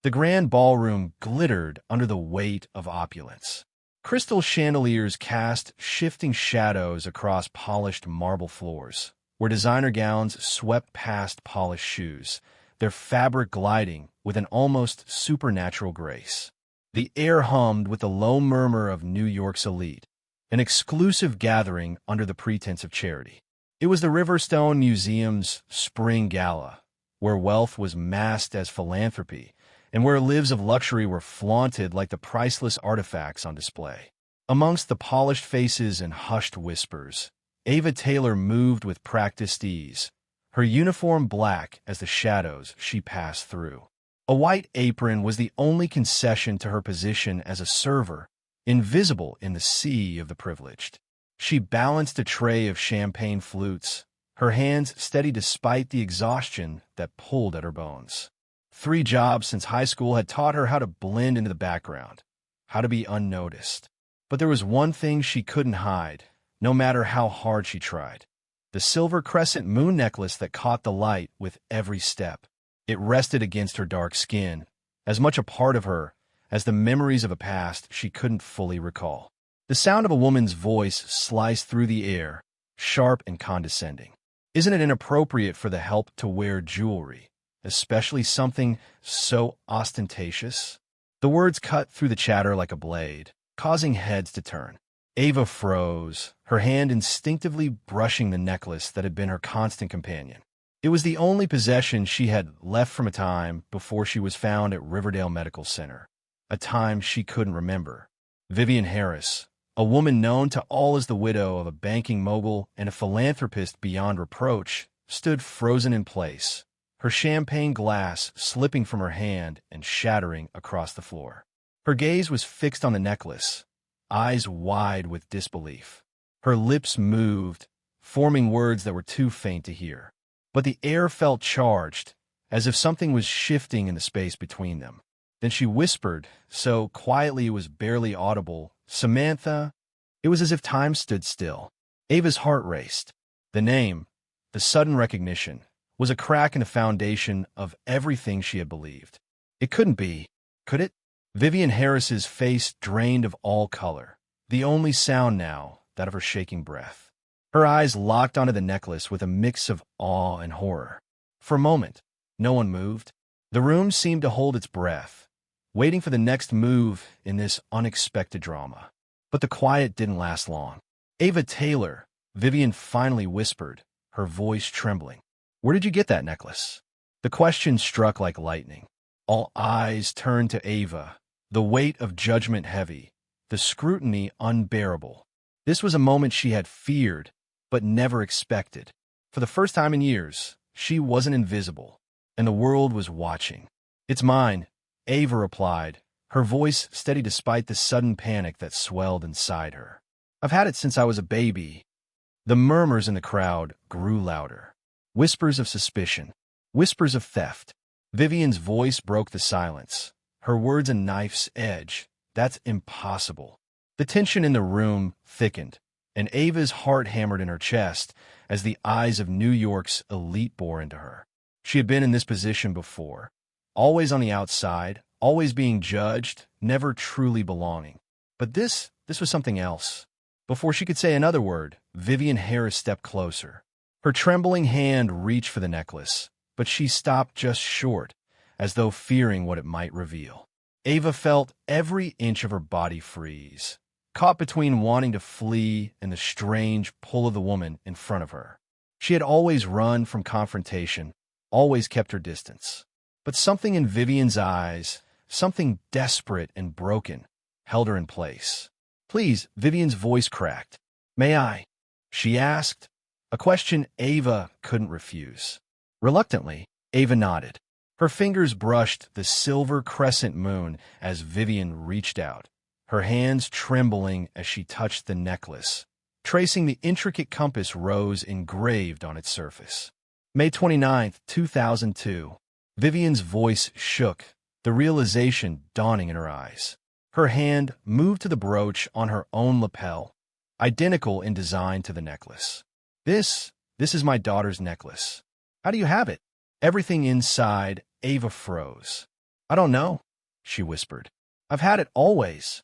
The grand ballroom glittered under the weight of opulence. Crystal chandeliers cast shifting shadows across polished marble floors, where designer gowns swept past polished shoes, their fabric gliding with an almost supernatural grace. The air hummed with the low murmur of New York's elite, an exclusive gathering under the pretense of charity. It was the Riverstone Museum's spring gala, where wealth was masked as philanthropy, and where lives of luxury were flaunted like the priceless artifacts on display. Amongst the polished faces and hushed whispers, Ava Taylor moved with practiced ease, her uniform black as the shadows she passed through. A white apron was the only concession to her position as a server, invisible in the sea of the privileged. She balanced a tray of champagne flutes, her hands steady despite the exhaustion that pulled at her bones. 3 jobs since high school had taught her how to blend into the background, how to be unnoticed. But there was one thing she couldn't hide, no matter how hard she tried. The silver crescent-moon necklace that caught the light with every step. It rested against her dark skin, as much a part of her as the memories of a past she couldn't fully recall. The sound of a woman's voice sliced through the air, sharp and condescending. Isn't it inappropriate for the help to wear jewelry, especially something so ostentatious? The words cut through the chatter like a blade, causing heads to turn. Ava froze, her hand instinctively brushing the necklace that had been her constant companion. It was the only possession she had left from a time before she was found at Riverdale Medical Center, a time she couldn't remember. Vivian Harris, a woman known to all as the widow of a banking mogul and a philanthropist beyond reproach, stood frozen in place, her champagne glass slipping from her hand and shattering across the floor. Her gaze was fixed on the necklace, eyes wide with disbelief. Her lips moved, forming words that were too faint to hear. But the air felt charged, as if something was shifting in the space between them. Then she whispered, so quietly it was barely audible, "Samantha." It was as if time stood still. Ava's heart raced. The name, the sudden recognition, was a crack in the foundation of everything she had believed. It couldn't be, could it? Vivian Harris's face drained of all color, the only sound now that of her shaking breath. Her eyes locked onto the necklace with a mix of awe and horror. For a moment, no one moved. The room seemed to hold its breath, waiting for the next move in this unexpected drama. But the quiet didn't last long. "Ava Taylor," Vivian finally whispered, her voice trembling. "Where did you get that necklace?" The question struck like lightning. All eyes turned to Ava, the weight of judgment heavy, the scrutiny unbearable. This was a moment she had feared, but never expected. For the first time in years, she wasn't invisible, and the world was watching. "It's mine," Ava replied, her voice steady despite the sudden panic that swelled inside her. "I've had it since I was a baby." The murmurs in the crowd grew louder. Whispers of suspicion, whispers of theft. Vivian's voice broke the silence, her words a knife's edge. "That's impossible." The tension in the room thickened, and Ava's heart hammered in her chest as the eyes of New York's elite bore into her. She had been in this position before, always on the outside, always being judged, never truly belonging. But this was something else. Before she could say another word, Vivian Harris stepped closer. Her trembling hand reached for the necklace, but she stopped just short, as though fearing what it might reveal. Ava felt every inch of her body freeze, caught between wanting to flee and the strange pull of the woman in front of her. She had always run from confrontation, always kept her distance. But something in Vivian's eyes, something desperate and broken, held her in place. "Please," Vivian's voice cracked. "May I?" she asked, a question Ava couldn't refuse. Reluctantly, Ava nodded. Her fingers brushed the silver crescent moon as Vivian reached out, her hands trembling as she touched the necklace, tracing the intricate compass rose engraved on its surface. May 29th, 2002. Vivian's voice shook, the realization dawning in her eyes. Her hand moved to the brooch on her own lapel, identical in design to the necklace. This is my daughter's necklace. How do you have it?" Everything inside Ava froze. I don't know, she whispered. I've had it always.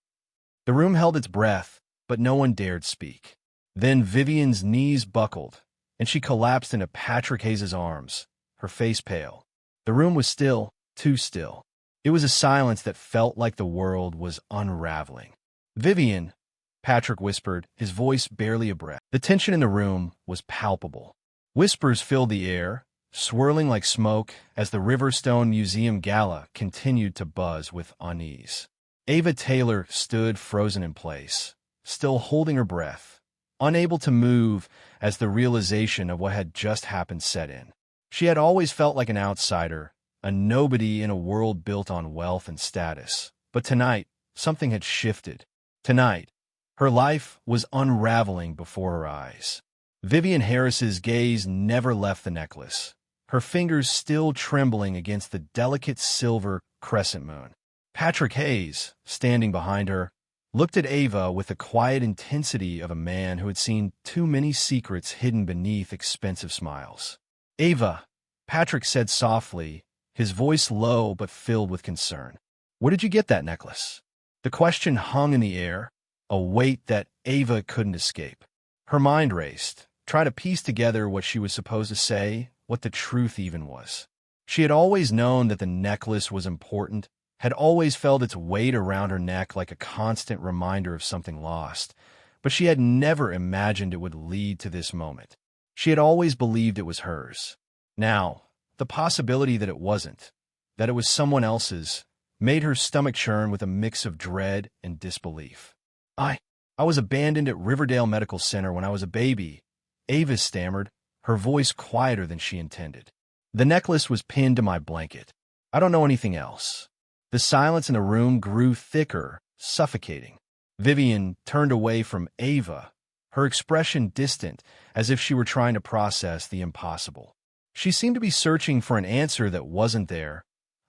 The room held its breath, but no one dared speak. Then Vivian's knees buckled, and she collapsed into Patrick Hayes's arms, her face pale. The room was still, too still. It was a silence that felt like the world was unraveling. Vivian, Patrick whispered, his voice barely a breath. The tension in the room was palpable. Whispers filled the air, swirling like smoke as the Riverstone Museum gala continued to buzz with unease. Ava Taylor stood frozen in place, still holding her breath, unable to move as the realization of what had just happened set in. She had always felt like an outsider, a nobody in a world built on wealth and status. But tonight, something had shifted. Tonight, her life was unraveling before her eyes. Vivian Harris's gaze never left the necklace, her fingers still trembling against the delicate silver crescent-moon. Patrick Hayes, standing behind her, looked at Ava with the quiet intensity of a man who had seen too many secrets hidden beneath expensive smiles. Ava, Patrick said softly, his voice low but filled with concern. Where did you get that necklace? The question hung in the air, a weight that Ava couldn't escape. Her mind raced, trying to piece together what she was supposed to say, what the truth even was. She had always known that the necklace was important, had always felt its weight around her neck like a constant reminder of something lost, but she had never imagined it would lead to this moment. She had always believed it was hers. Now, the possibility that it wasn't, that it was someone else's, made her stomach churn with a mix of dread and disbelief. I was abandoned at Riverdale Medical Center when I was a baby, Ava stammered, her voice quieter than she intended. The necklace was pinned to my blanket. I don't know anything else. The silence in the room grew thicker, suffocating. Vivian turned away from Ava, her expression distant, as if she were trying to process the impossible. She seemed to be searching for an answer that wasn't there,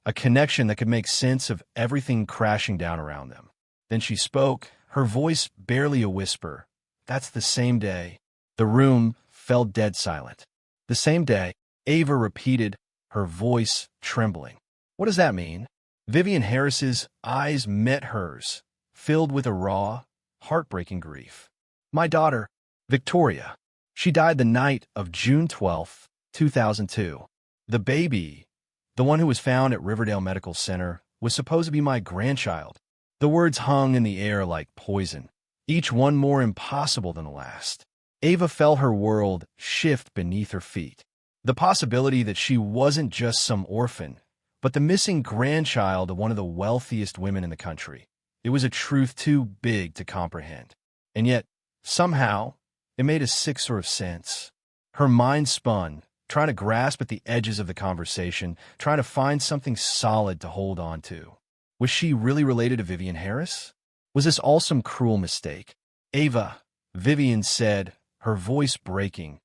a connection that could make sense of everything crashing down around them. Then she spoke, her voice barely a whisper. That's the same day. The room fell dead silent. The same day, Ava repeated, her voice trembling. What does that mean? Vivian Harris's eyes met hers, filled with a raw, heartbreaking grief. My daughter, Victoria. She died the night of June 12, 2002. The baby, the one who was found at Riverdale Medical Center, was supposed to be my grandchild. The words hung in the air like poison, each one more impossible than the last. Ava felt her world shift beneath her feet. The possibility that she wasn't just some orphan, but the missing grandchild of one of the wealthiest women in the country. It was a truth too big to comprehend. And yet, somehow, it made a sick sort of sense. Her mind spun, trying to grasp at the edges of the conversation, trying to find something solid to hold on to. Was she really related to Vivian Harris? Was this all some cruel mistake? Ava, Vivian said, her voice breaking.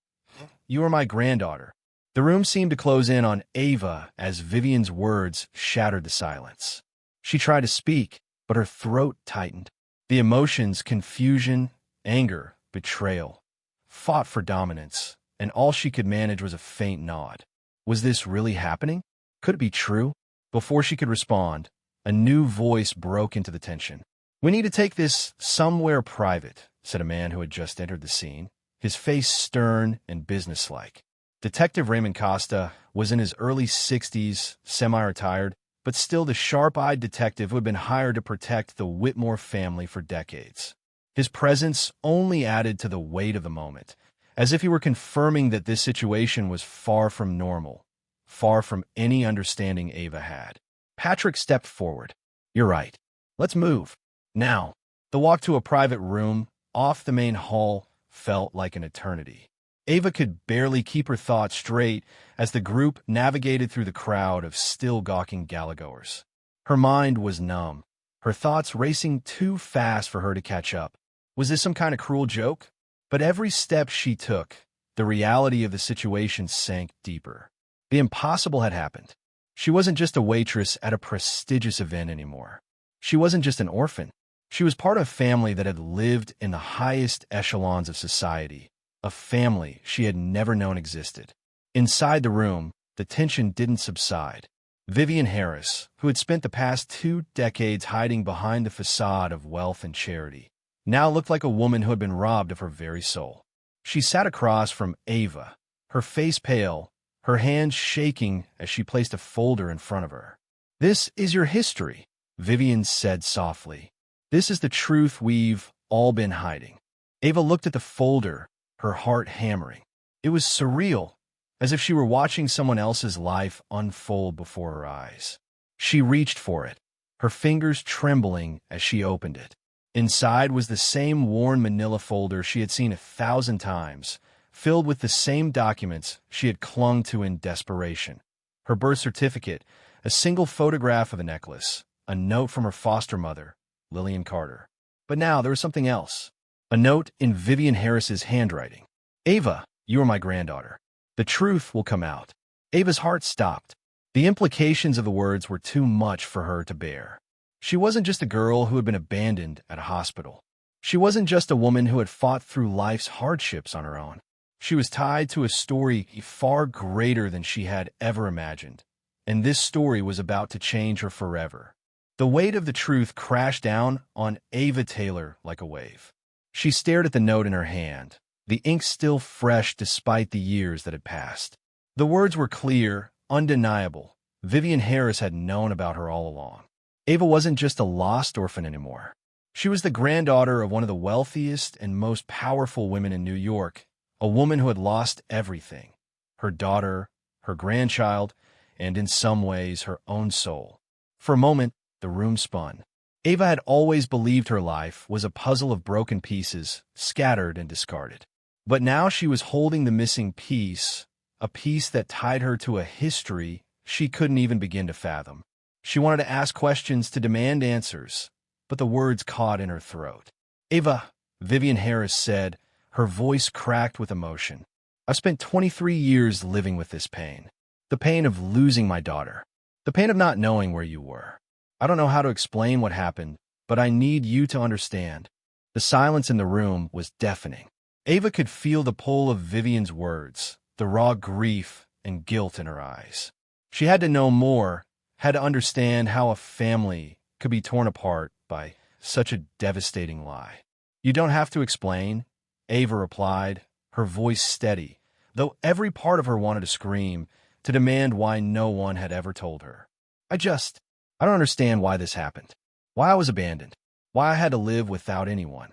You are my granddaughter. The room seemed to close in on Ava as Vivian's words shattered the silence. She tried to speak, but her throat tightened. The emotions, confusion, anger, betrayal, fought for dominance, and all she could manage was a faint nod. Was this really happening? Could it be true? Before she could respond, a new voice broke into the tension. We need to take this somewhere private, said a man who had just entered the scene, his face stern and businesslike. Detective Raymond Costa was in his early 60s, semi-retired, but still the sharp-eyed detective who had been hired to protect the Whitmore family for decades. His presence only added to the weight of the moment, as if he were confirming that this situation was far from normal, far from any understanding Ava had. Patrick stepped forward. You're right. Let's move. Now. The walk to a private room, off the main hall, felt like an eternity. Ava could barely keep her thoughts straight as the group navigated through the crowd of still gawking gala-goers. Her mind was numb, her thoughts racing too fast for her to catch up. Was this some kind of cruel joke? But every step she took, the reality of the situation sank deeper. The impossible had happened. She wasn't just a waitress at a prestigious event anymore. She wasn't just an orphan. She was part of a family that had lived in the highest echelons of society, a family she had never known existed. Inside the room, the tension didn't subside. Vivian Harris, who had spent the past 2 decades hiding behind the facade of wealth and charity, now looked like a woman who had been robbed of her very soul. She sat across from Ava, her face pale, her hands shaking as she placed a folder in front of her. "This is your history," Vivian said softly. "This is the truth we've all been hiding." Ava looked at the folder, her heart hammering. It was surreal, as if she were watching someone else's life unfold before her eyes. She reached for it, her fingers trembling as she opened it. Inside was the same worn manila folder she had seen 1,000 times, filled with the same documents she had clung to in desperation. Her birth certificate, a single photograph of a necklace, a note from her foster mother, Lillian Carter. But now there was something else. A note in Vivian Harris's handwriting. "Ava, you are my granddaughter. The truth will come out." Ava's heart stopped. The implications of the words were too much for her to bear. She wasn't just a girl who had been abandoned at a hospital. She wasn't just a woman who had fought through life's hardships on her own. She was tied to a story far greater than she had ever imagined, and this story was about to change her forever. The weight of the truth crashed down on Ava Taylor like a wave. She stared at the note in her hand, the ink still fresh despite the years that had passed. The words were clear, undeniable. Vivian Harris had known about her all along. Ava wasn't just a lost orphan anymore. She was the granddaughter of one of the wealthiest and most powerful women in New York, a woman who had lost everything: her daughter, her grandchild, and in some ways her own soul. For a moment, the room spun. Ava had always believed her life was a puzzle of broken pieces, scattered and discarded. But now she was holding the missing piece, a piece that tied her to a history she couldn't even begin to fathom. She wanted to ask questions, to demand answers, but the words caught in her throat. "Ava," Vivian Harris said, her voice cracked with emotion. "I've spent 23 years living with this pain. The pain of losing my daughter. The pain of not knowing where you were. I don't know how to explain what happened, but I need you to understand." The silence in the room was deafening. Ava could feel the pull of Vivian's words, the raw grief and guilt in her eyes. She had to know more, had to understand how a family could be torn apart by such a devastating lie. "You don't have to explain," Ava replied, her voice steady, though every part of her wanted to scream, to demand why no one had ever told her. I don't understand why this happened. Why I was abandoned. Why I had to live without anyone."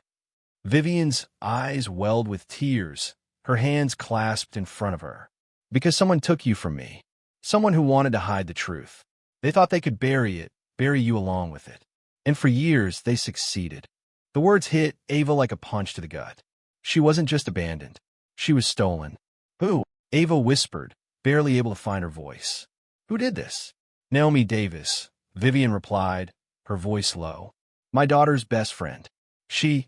Vivian's eyes welled with tears, her hands clasped in front of her. "Because someone took you from me. Someone who wanted to hide the truth. They thought they could bury you along with it. And for years, they succeeded." The words hit Ava like a punch to the gut. She wasn't just abandoned. She was stolen. "Who?" Ava whispered, barely able to find her voice. "Who did this?" "Naomi Davis," Vivian replied, her voice low. "My daughter's best friend. She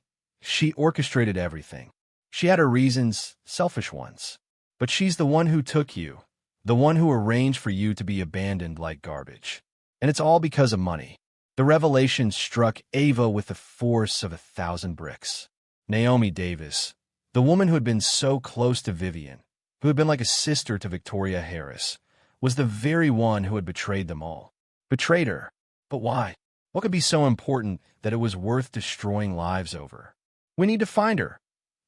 orchestrated everything. She had her reasons, selfish ones. But she's the one who took you, the one who arranged for you to be abandoned like garbage. And it's all because of money." The revelation struck Ava with the force of 1,000 bricks. Naomi Davis, the woman who had been so close to Vivian, who had been like a sister to Victoria Harris, was the very one who had betrayed them all. Betrayed her. But why? What could be so important that it was worth destroying lives over? "We need to find her,"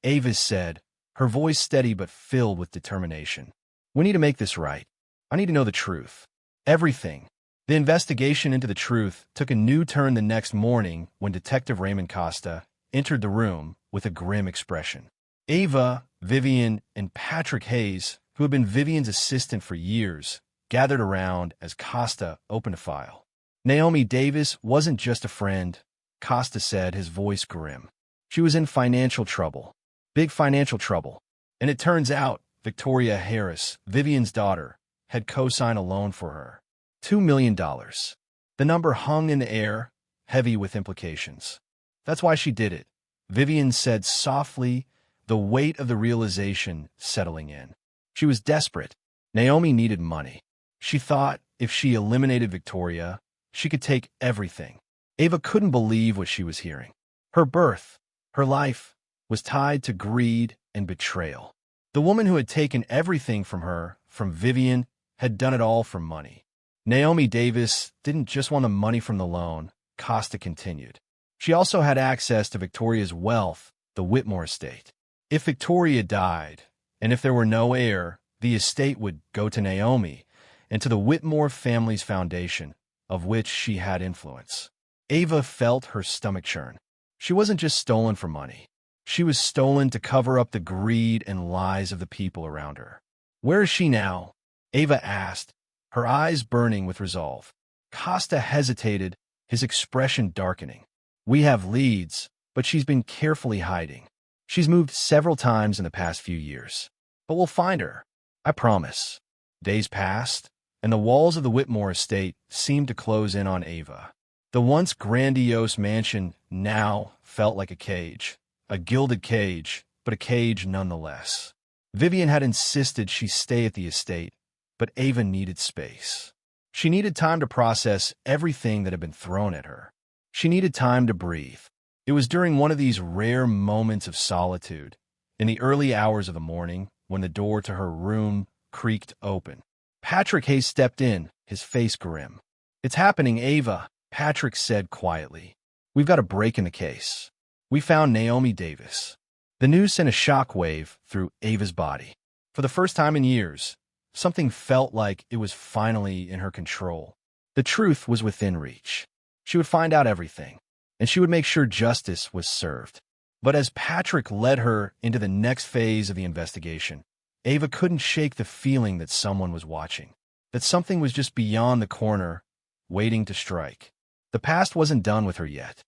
Ava said, her voice steady but filled with determination. "We need to make this right. I need to know the truth. Everything." The investigation into the truth took a new turn the next morning when Detective Raymond Costa entered the room with a grim expression. Ava, Vivian, and Patrick Hayes, who had been Vivian's assistant for years, gathered around as Costa opened a file. Naomi Davis wasn't just a friend, Costa said, his voice grim. She was in financial trouble. Big financial trouble. And it turns out Victoria Harris, Vivian's daughter, had co-signed a loan for her. $2 million. The number hung in the air, heavy with implications. "That's why she did it," Vivian said softly, the weight of the realization settling in. She was desperate. Naomi needed money. She thought if she eliminated Victoria, she could take everything. Ava couldn't believe what she was hearing. Her birth, her life, was tied to greed and betrayal. The woman who had taken everything from her, from Vivian, had done it all for money. Naomi Davis didn't just want the money from the loan, Costa continued. She also had access to Victoria's wealth, the Whitmore estate. If Victoria died, and if there were no heir, the estate would go to Naomi and to the Whitmore family's foundation, of which she had influence. Ava felt her stomach churn. She wasn't just stolen for money. She was stolen to cover up the greed and lies of the people around her. Where is she now? Ava asked, her eyes burning with resolve. Costa hesitated, his expression darkening. We have leads, but she's been carefully hiding. She's moved several times in the past few years. But we'll find her. I promise. Days passed, and the walls of the Whitmore estate seemed to close in on Ava. The once grandiose mansion now felt like a cage. A gilded cage, but a cage nonetheless. Vivian had insisted she stay at the estate, but Ava needed space. She needed time to process everything that had been thrown at her. She needed time to breathe. It was during one of these rare moments of solitude, in the early hours of the morning, when the door to her room creaked open. Patrick Hayes stepped in, his face grim. It's happening, Ava, Patrick said quietly. We've got a break in the case. We found Naomi Davis. The news sent a shockwave through Ava's body. For the first time in years, something felt like it was finally in her control. The truth was within reach. She would find out everything, and she would make sure justice was served. But as Patrick led her into the next phase of the investigation, Ava couldn't shake the feeling that someone was watching, that something was just beyond the corner, waiting to strike. The past wasn't done with her yet.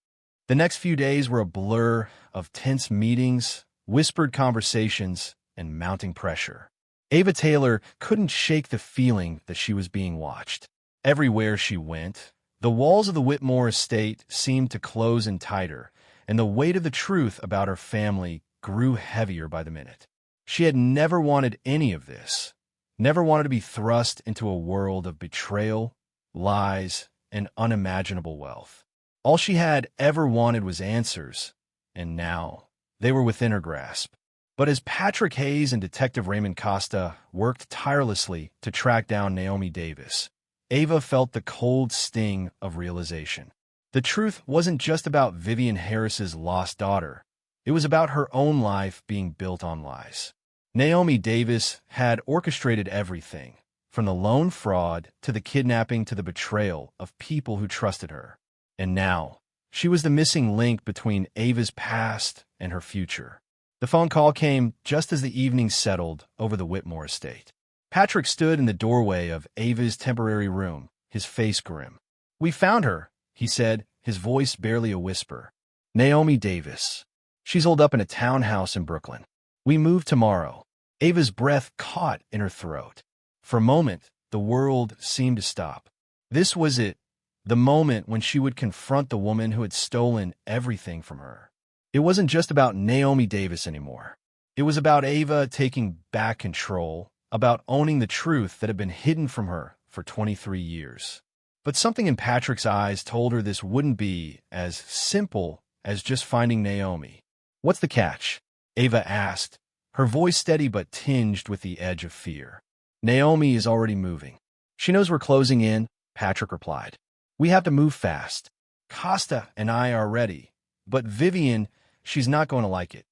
The next few days were a blur of tense meetings, whispered conversations, and mounting pressure. Ava Taylor couldn't shake the feeling that she was being watched. Everywhere she went, the walls of the Whitmore estate seemed to close in tighter, and the weight of the truth about her family grew heavier by the minute. She had never wanted any of this, never wanted to be thrust into a world of betrayal, lies, and unimaginable wealth. All she had ever wanted was answers, and now they were within her grasp. But as Patrick Hayes and Detective Raymond Costa worked tirelessly to track down Naomi Davis, Ava felt the cold sting of realization. The truth wasn't just about Vivian Harris's lost daughter. It was about her own life being built on lies. Naomi Davis had orchestrated everything, from the loan fraud to the kidnapping to the betrayal of people who trusted her. And now, she was the missing link between Ava's past and her future. The phone call came just as the evening settled over the Whitmore estate. Patrick stood in the doorway of Ava's temporary room, his face grim. We found her, he said, his voice barely a whisper. Naomi Davis. She's holed up in a townhouse in Brooklyn. We move tomorrow. Ava's breath caught in her throat. For a moment, the world seemed to stop. This was it, the moment when she would confront the woman who had stolen everything from her. It wasn't just about Naomi Davis anymore. It was about Ava taking back control, about owning the truth that had been hidden from her for 23 years. But something in Patrick's eyes told her this wouldn't be as simple as just finding Naomi. What's the catch? Ava asked, her voice steady but tinged with the edge of fear. Naomi is already moving. She knows we're closing in, Patrick replied. We have to move fast. Costa and I are ready. But Vivian, she's not going to like it.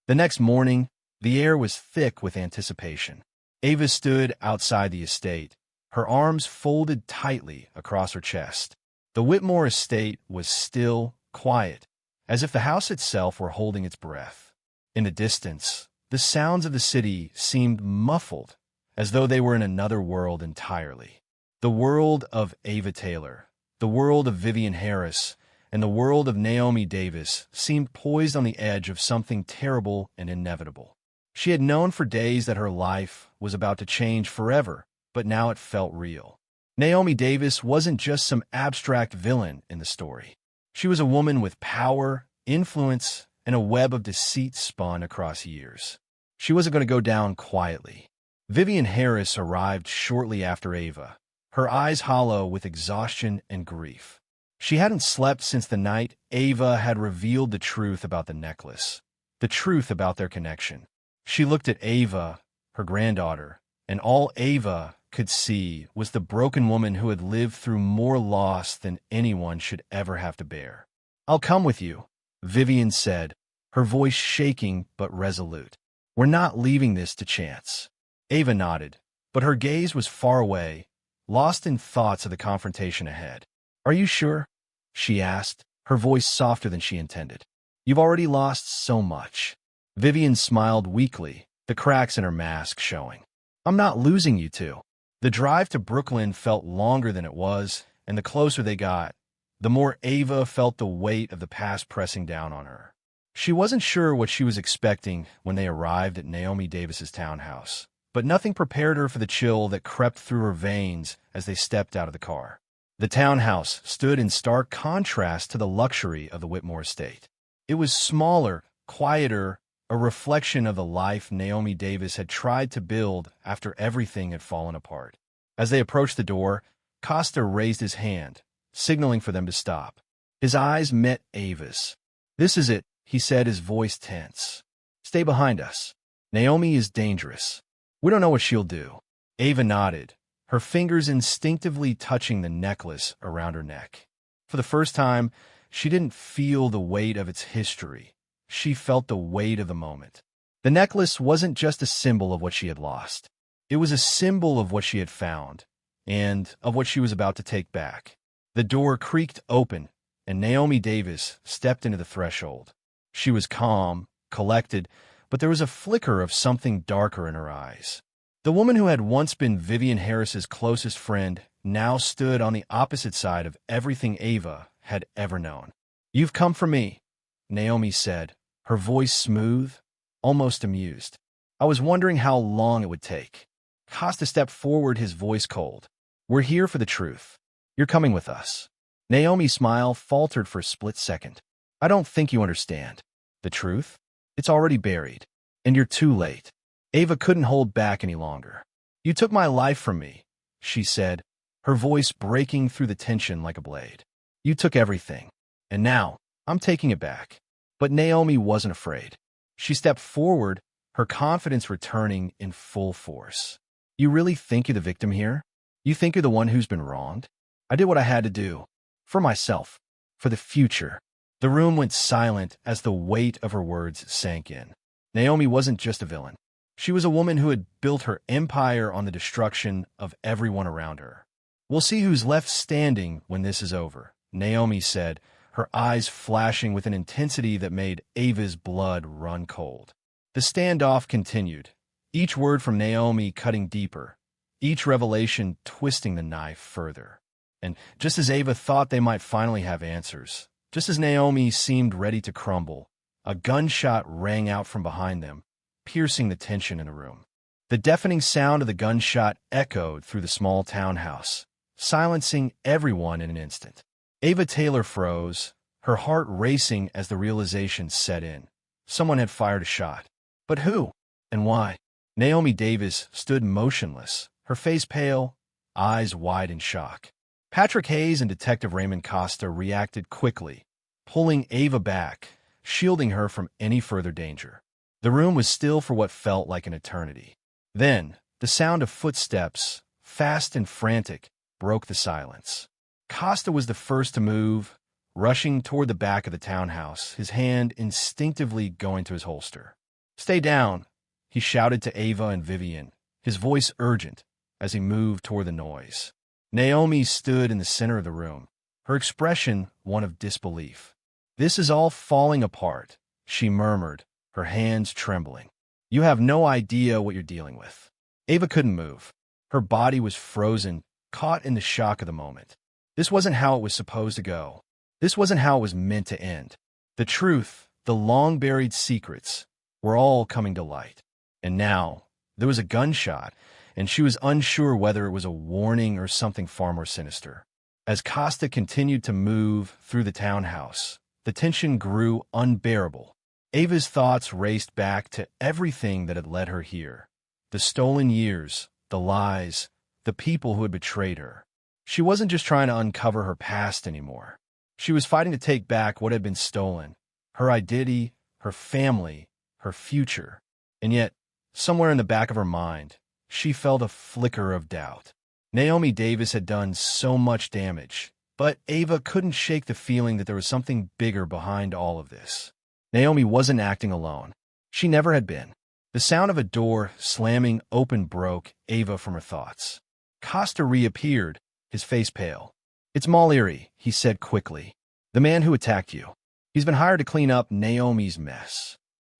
The next morning, the air was thick with anticipation. Ava stood outside the estate, her arms folded tightly across her chest. The Whitmore estate was still, quiet, as if the house itself were holding its breath. In the distance, the sounds of the city seemed muffled, as though they were in another world entirely. The world of Ava Taylor, the world of Vivian Harris, and the world of Naomi Davis seemed poised on the edge of something terrible and inevitable. She had known for days that her life was about to change forever, but now it felt real. Naomi Davis wasn't just some abstract villain in the story. She was a woman with power, influence, and a web of deceit spun across years. She wasn't going to go down quietly. Vivian Harris arrived shortly after Ava, her eyes hollow with exhaustion and grief. She hadn't slept since the night Ava had revealed the truth about the necklace, the truth about their connection. She looked at Ava, her granddaughter, and all Ava could see was the broken woman who had lived through more loss than anyone should ever have to bear. "I'll come with you," Vivian said, her voice shaking but resolute. "We're not leaving this to chance." Ava nodded, but her gaze was far away, lost in thoughts of the confrontation ahead. "Are you sure?" she asked, her voice softer than she intended. "You've already lost so much." Vivian smiled weakly, the cracks in her mask showing. "I'm not losing you two." The drive to Brooklyn felt longer than it was, and the closer they got, the more Ava felt the weight of the past pressing down on her. She wasn't sure what she was expecting when they arrived at Naomi Davis's townhouse, but nothing prepared her for the chill that crept through her veins as they stepped out of the car. The townhouse stood in stark contrast to the luxury of the Whitmore estate. It was smaller, quieter, a reflection of the life Naomi Davis had tried to build after everything had fallen apart. As they approached the door, Costa raised his hand, signaling for them to stop. His eyes met Ava's. "This is it," he said, his voice tense. "Stay behind us. Naomi is dangerous. We don't know what she'll do." Ava nodded, her fingers instinctively touching the necklace around her neck. For the first time, she didn't feel the weight of its history. She felt the weight of the moment. The necklace wasn't just a symbol of what she had lost. It was a symbol of what she had found, and of what she was about to take back. The door creaked open, and Naomi Davis stepped into the threshold. She was calm, collected, but there was a flicker of something darker in her eyes. The woman who had once been Vivian Harris's closest friend now stood on the opposite side of everything Ava had ever known. "You've come for me," Naomi said, her voice smooth, almost amused. "I was wondering how long it would take." Costa stepped forward, his voice cold. "We're here for the truth. You're coming with us." Naomi's smile faltered for a split second. "I don't think you understand. The truth? It's already buried. And you're too late." Ava couldn't hold back any longer. "You took my life from me," she said, her voice breaking through the tension like a blade. "You took everything. And now, I'm taking it back." But Naomi wasn't afraid. She stepped forward, her confidence returning in full force. "You really think you're the victim here? You think you're the one who's been wronged? I did what I had to do. For myself. For the future." The room went silent as the weight of her words sank in. Naomi wasn't just a villain. She was a woman who had built her empire on the destruction of everyone around her. "We'll see who's left standing when this is over," Naomi said, her eyes flashing with an intensity that made Ava's blood run cold. The standoff continued, each word from Naomi cutting deeper, each revelation twisting the knife further. And just as Ava thought they might finally have answers, just as Naomi seemed ready to crumble, a gunshot rang out from behind them, piercing the tension in the room. The deafening sound of the gunshot echoed through the small townhouse, silencing everyone in an instant. Ava Taylor froze, her heart racing as the realization set in. Someone had fired a shot. But who? And why? Naomi Davis stood motionless, her face pale, eyes wide in shock. Patrick Hayes and Detective Raymond Costa reacted quickly, pulling Ava back, shielding her from any further danger. The room was still for what felt like an eternity. Then, the sound of footsteps, fast and frantic, broke the silence. Costa was the first to move, rushing toward the back of the townhouse, his hand instinctively going to his holster. "Stay down," he shouted to Ava and Vivian, his voice urgent as he moved toward the noise. Naomi stood in the center of the room, her expression one of disbelief. "This is all falling apart," she murmured, her hands trembling. "You have no idea what you're dealing with." Ava couldn't move. Her body was frozen, caught in the shock of the moment. This wasn't how it was supposed to go. This wasn't how it was meant to end. The truth, the long-buried secrets, were all coming to light. And now, there was a gunshot, and she was unsure whether it was a warning or something far more sinister. As Costa continued to move through the townhouse, the tension grew unbearable. Ava's thoughts raced back to everything that had led her here. The stolen years, the lies, the people who had betrayed her. She wasn't just trying to uncover her past anymore. She was fighting to take back what had been stolen, her identity, her family, her future. And yet, somewhere in the back of her mind, she felt a flicker of doubt. Naomi Davis had done so much damage, but Ava couldn't shake the feeling that there was something bigger behind all of this. Naomi wasn't acting alone. She never had been. The sound of a door slamming open broke Ava from her thoughts. Costa reappeared, his face pale. "It's Mallory," he said quickly. "The man who attacked you. He's been hired to clean up Naomi's mess."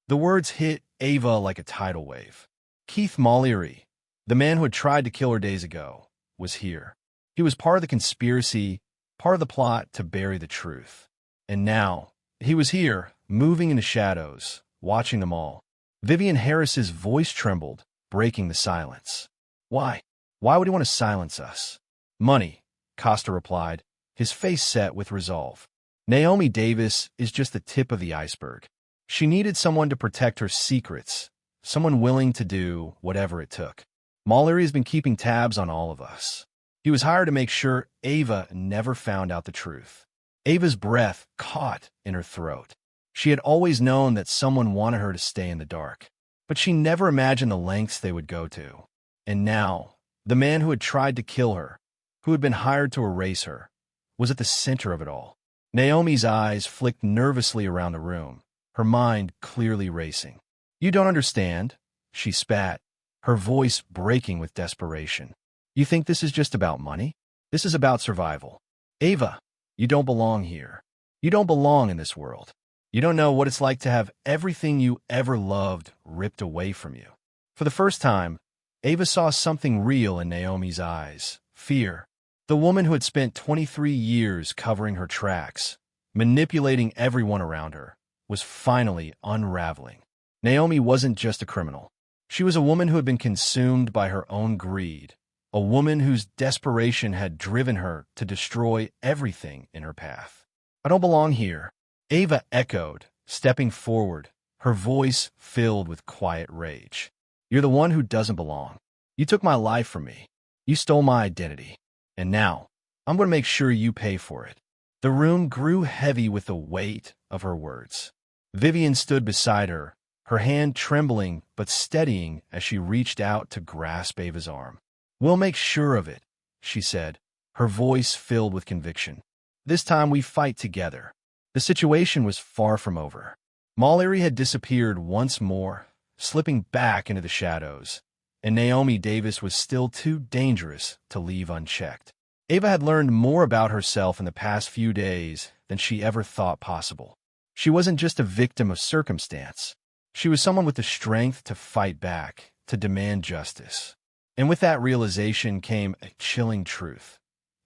The words hit Ava like a tidal wave. Keith Mallory, the man who had tried to kill her days ago, was here. He was part of the conspiracy, part of the plot to bury the truth. And now, he was here, moving in the shadows, watching them all. Vivian Harris's voice trembled, breaking the silence. "Why? Why would he want to silence us?" "Money," Costa replied, his face set with resolve. "Naomi Davis is just the tip of the iceberg. She needed someone to protect her secrets, someone willing to do whatever it took. Mallory has been keeping tabs on all of us. He was hired to make sure Ava never found out the truth." Ava's breath caught in her throat. She had always known that someone wanted her to stay in the dark, but she never imagined the lengths they would go to. And now, the man who had tried to kill her, who had been hired to erase her, was at the center of it all. Naomi's eyes flicked nervously around the room, her mind clearly racing. "You don't understand," she spat, her voice breaking with desperation. "You think this is just about money? This is about survival. Ava, you don't belong here. You don't belong in this world. You don't know what it's like to have everything you ever loved ripped away from you." For the first time, Ava saw something real in Naomi's eyes: fear. The woman who had spent 23 years covering her tracks, manipulating everyone around her, was finally unraveling. Naomi wasn't just a criminal. She was a woman who had been consumed by her own greed, a woman whose desperation had driven her to destroy everything in her path. "I don't belong here," Ava echoed, stepping forward, her voice filled with quiet rage. "You're the one who doesn't belong. You took my life from me. You stole my identity. And now, I'm going to make sure you pay for it." The room grew heavy with the weight of her words. Vivian stood beside her, her hand trembling but steadying as she reached out to grasp Ava's arm. "We'll make sure of it," she said, her voice filled with conviction. "This time we fight together." The situation was far from over. Mallory had disappeared once more, slipping back into the shadows, and Naomi Davis was still too dangerous to leave unchecked. Ava had learned more about herself in the past few days than she ever thought possible. She wasn't just a victim of circumstance. She was someone with the strength to fight back, to demand justice. And with that realization came a chilling truth.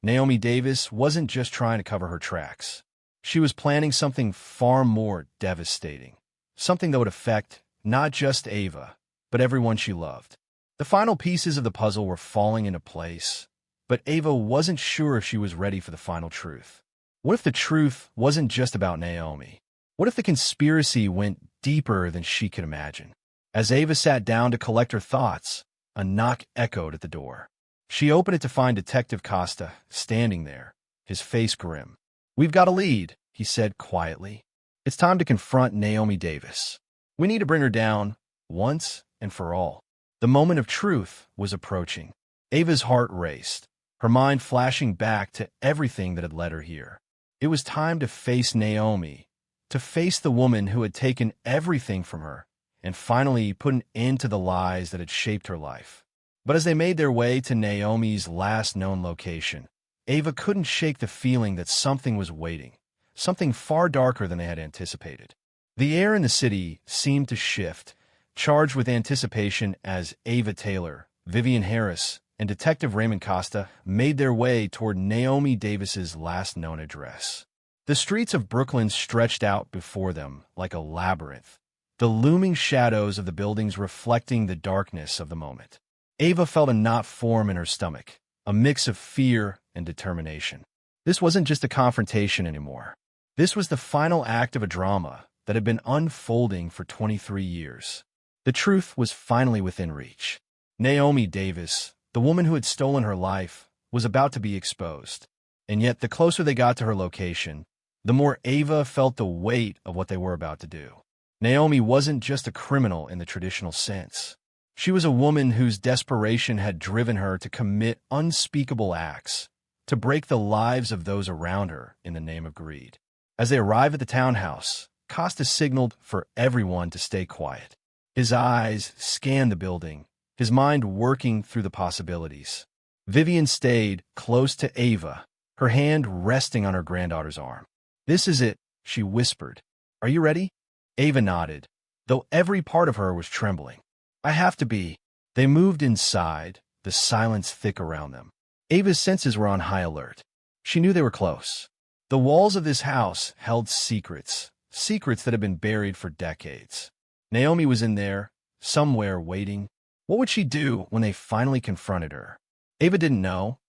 Naomi Davis wasn't just trying to cover her tracks. She was planning something far more devastating, something that would affect not just Ava, but everyone she loved. The final pieces of the puzzle were falling into place, but Ava wasn't sure if she was ready for the final truth. What if the truth wasn't just about Naomi? What if the conspiracy went deeper than she could imagine? As Ava sat down to collect her thoughts, a knock echoed at the door. She opened it to find Detective Costa standing there, his face grim. "We've got a lead," he said quietly. "It's time to confront Naomi Davis. We need to bring her down, once and for all." The moment of truth was approaching. Ava's heart raced, her mind flashing back to everything that had led her here. It was time to face Naomi, to face the woman who had taken everything from her, and finally put an end to the lies that had shaped her life. But as they made their way to Naomi's last known location, Ava couldn't shake the feeling that something was waiting, something far darker than they had anticipated. The air in the city seemed to shift, charged with anticipation as Ava Taylor, Vivian Harris, and Detective Raymond Costa made their way toward Naomi Davis's last known address. The streets of Brooklyn stretched out before them like a labyrinth, the looming shadows of the buildings reflecting the darkness of the moment. Ava felt a knot form in her stomach, a mix of fear and determination. This wasn't just a confrontation anymore. This was the final act of a drama that had been unfolding for 23 years. The truth was finally within reach. Naomi Davis, the woman who had stolen her life, was about to be exposed. And yet, the closer they got to her location, the more Ava felt the weight of what they were about to do. Naomi wasn't just a criminal in the traditional sense. She was a woman whose desperation had driven her to commit unspeakable acts, to break the lives of those around her in the name of greed. As they arrived at the townhouse, Costa signaled for everyone to stay quiet. His eyes scanned the building, his mind working through the possibilities. Vivian stayed close to Ava, her hand resting on her granddaughter's arm. "This is it," she whispered. "Are you ready?" Ava nodded, though every part of her was trembling. "I have to be." They moved inside, the silence thick around them. Ava's senses were on high alert. She knew they were close. The walls of this house held secrets, secrets that had been buried for decades. Naomi was in there, somewhere waiting. What would she do when they finally confronted her? Ava didn't know,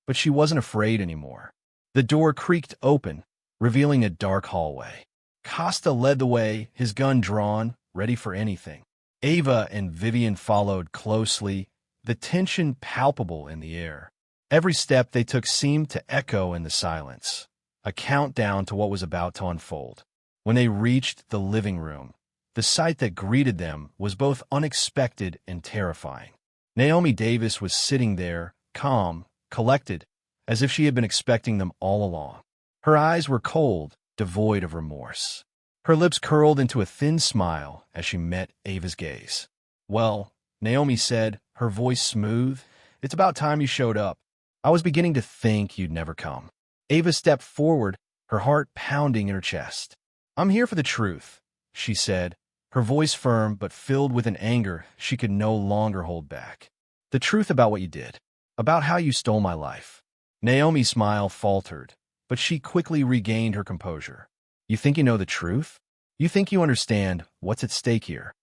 but she wasn't afraid anymore. The door creaked open, revealing a dark hallway. Costa led the way, his gun drawn, ready for anything. Ava and Vivian followed closely, the tension palpable in the air. Every step they took seemed to echo in the silence, a countdown to what was about to unfold. When they reached the living room, the sight that greeted them was both unexpected and terrifying. Naomi Davis was sitting there, calm, collected, as if she had been expecting them all along. Her eyes were cold, devoid of remorse. Her lips curled into a thin smile as she met Ava's gaze. "Well," Naomi said, her voice smooth, "it's about time you showed up. I was beginning to think you'd never come." Ava stepped forward, her heart pounding in her chest. "I'm here for the truth," she said, her voice firm but filled with an anger she could no longer hold back. "The truth about what you did, about how you stole my life." Naomi's smile faltered, but she quickly regained her composure. "You think you know the truth? You think you understand what's at stake here?"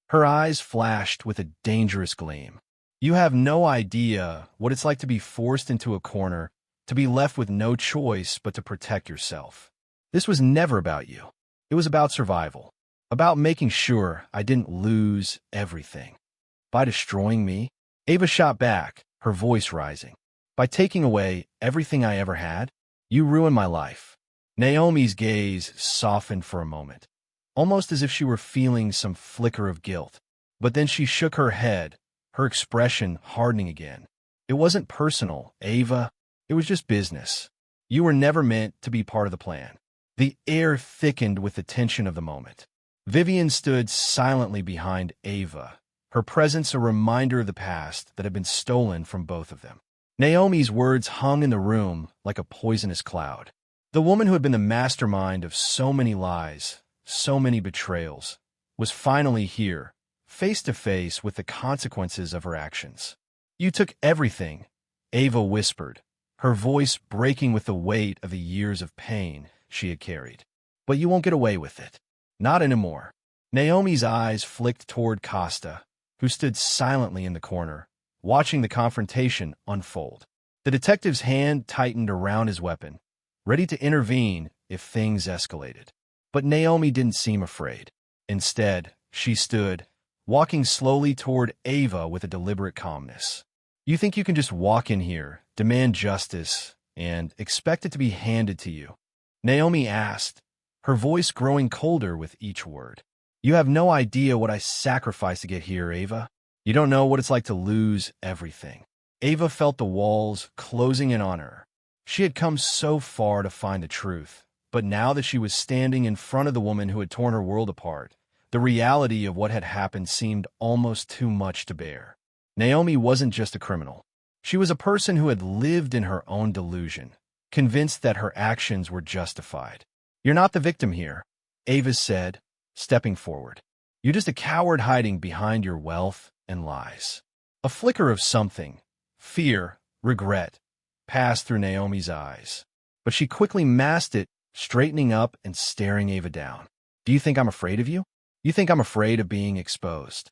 Her eyes flashed with a dangerous gleam. "You have no idea what it's like to be forced into a corner, to be left with no choice but to protect yourself. This was never about you. It was about survival, about making sure I didn't lose everything. By destroying me," Ava shot back, her voice rising, "by taking away everything I ever had, you ruined my life." Naomi's gaze softened for a moment, almost as if she were feeling some flicker of guilt. But then she shook her head, her expression hardening again. "It wasn't personal, Ava. It was just business. You were never meant to be part of the plan." The air thickened with the tension of the moment. Vivian stood silently behind Ava, her presence a reminder of the past that had been stolen from both of them. Naomi's words hung in the room like a poisonous cloud. The woman who had been the mastermind of so many lies, so many betrayals, was finally here, face to face with the consequences of her actions. "You took everything," Ava whispered, her voice breaking with the weight of the years of pain she had carried. "But you won't get away with it. Not anymore." Naomi's eyes flicked toward Costa, who stood silently in the corner, watching the confrontation unfold. The detective's hand tightened around his weapon, ready to intervene if things escalated. But Naomi didn't seem afraid. Instead, she stood, walking slowly toward Ava with a deliberate calmness. "You think you can just walk in here, demand justice, and expect it to be handed to you?" Naomi asked, her voice growing colder with each word. "You have no idea what I sacrificed to get here, Ava. You don't know what it's like to lose everything." Ava felt the walls closing in on her. She had come so far to find the truth, but now that she was standing in front of the woman who had torn her world apart, the reality of what had happened seemed almost too much to bear. Naomi wasn't just a criminal. She was a person who had lived in her own delusion, convinced that her actions were justified. "You're not the victim here," Ava said, stepping forward. "You're just a coward hiding behind your wealth and lies." A flicker of something, fear, regret, passed through Naomi's eyes, but she quickly masked it, straightening up and staring Ava down. "Do you think I'm afraid of you? You think I'm afraid of being exposed?"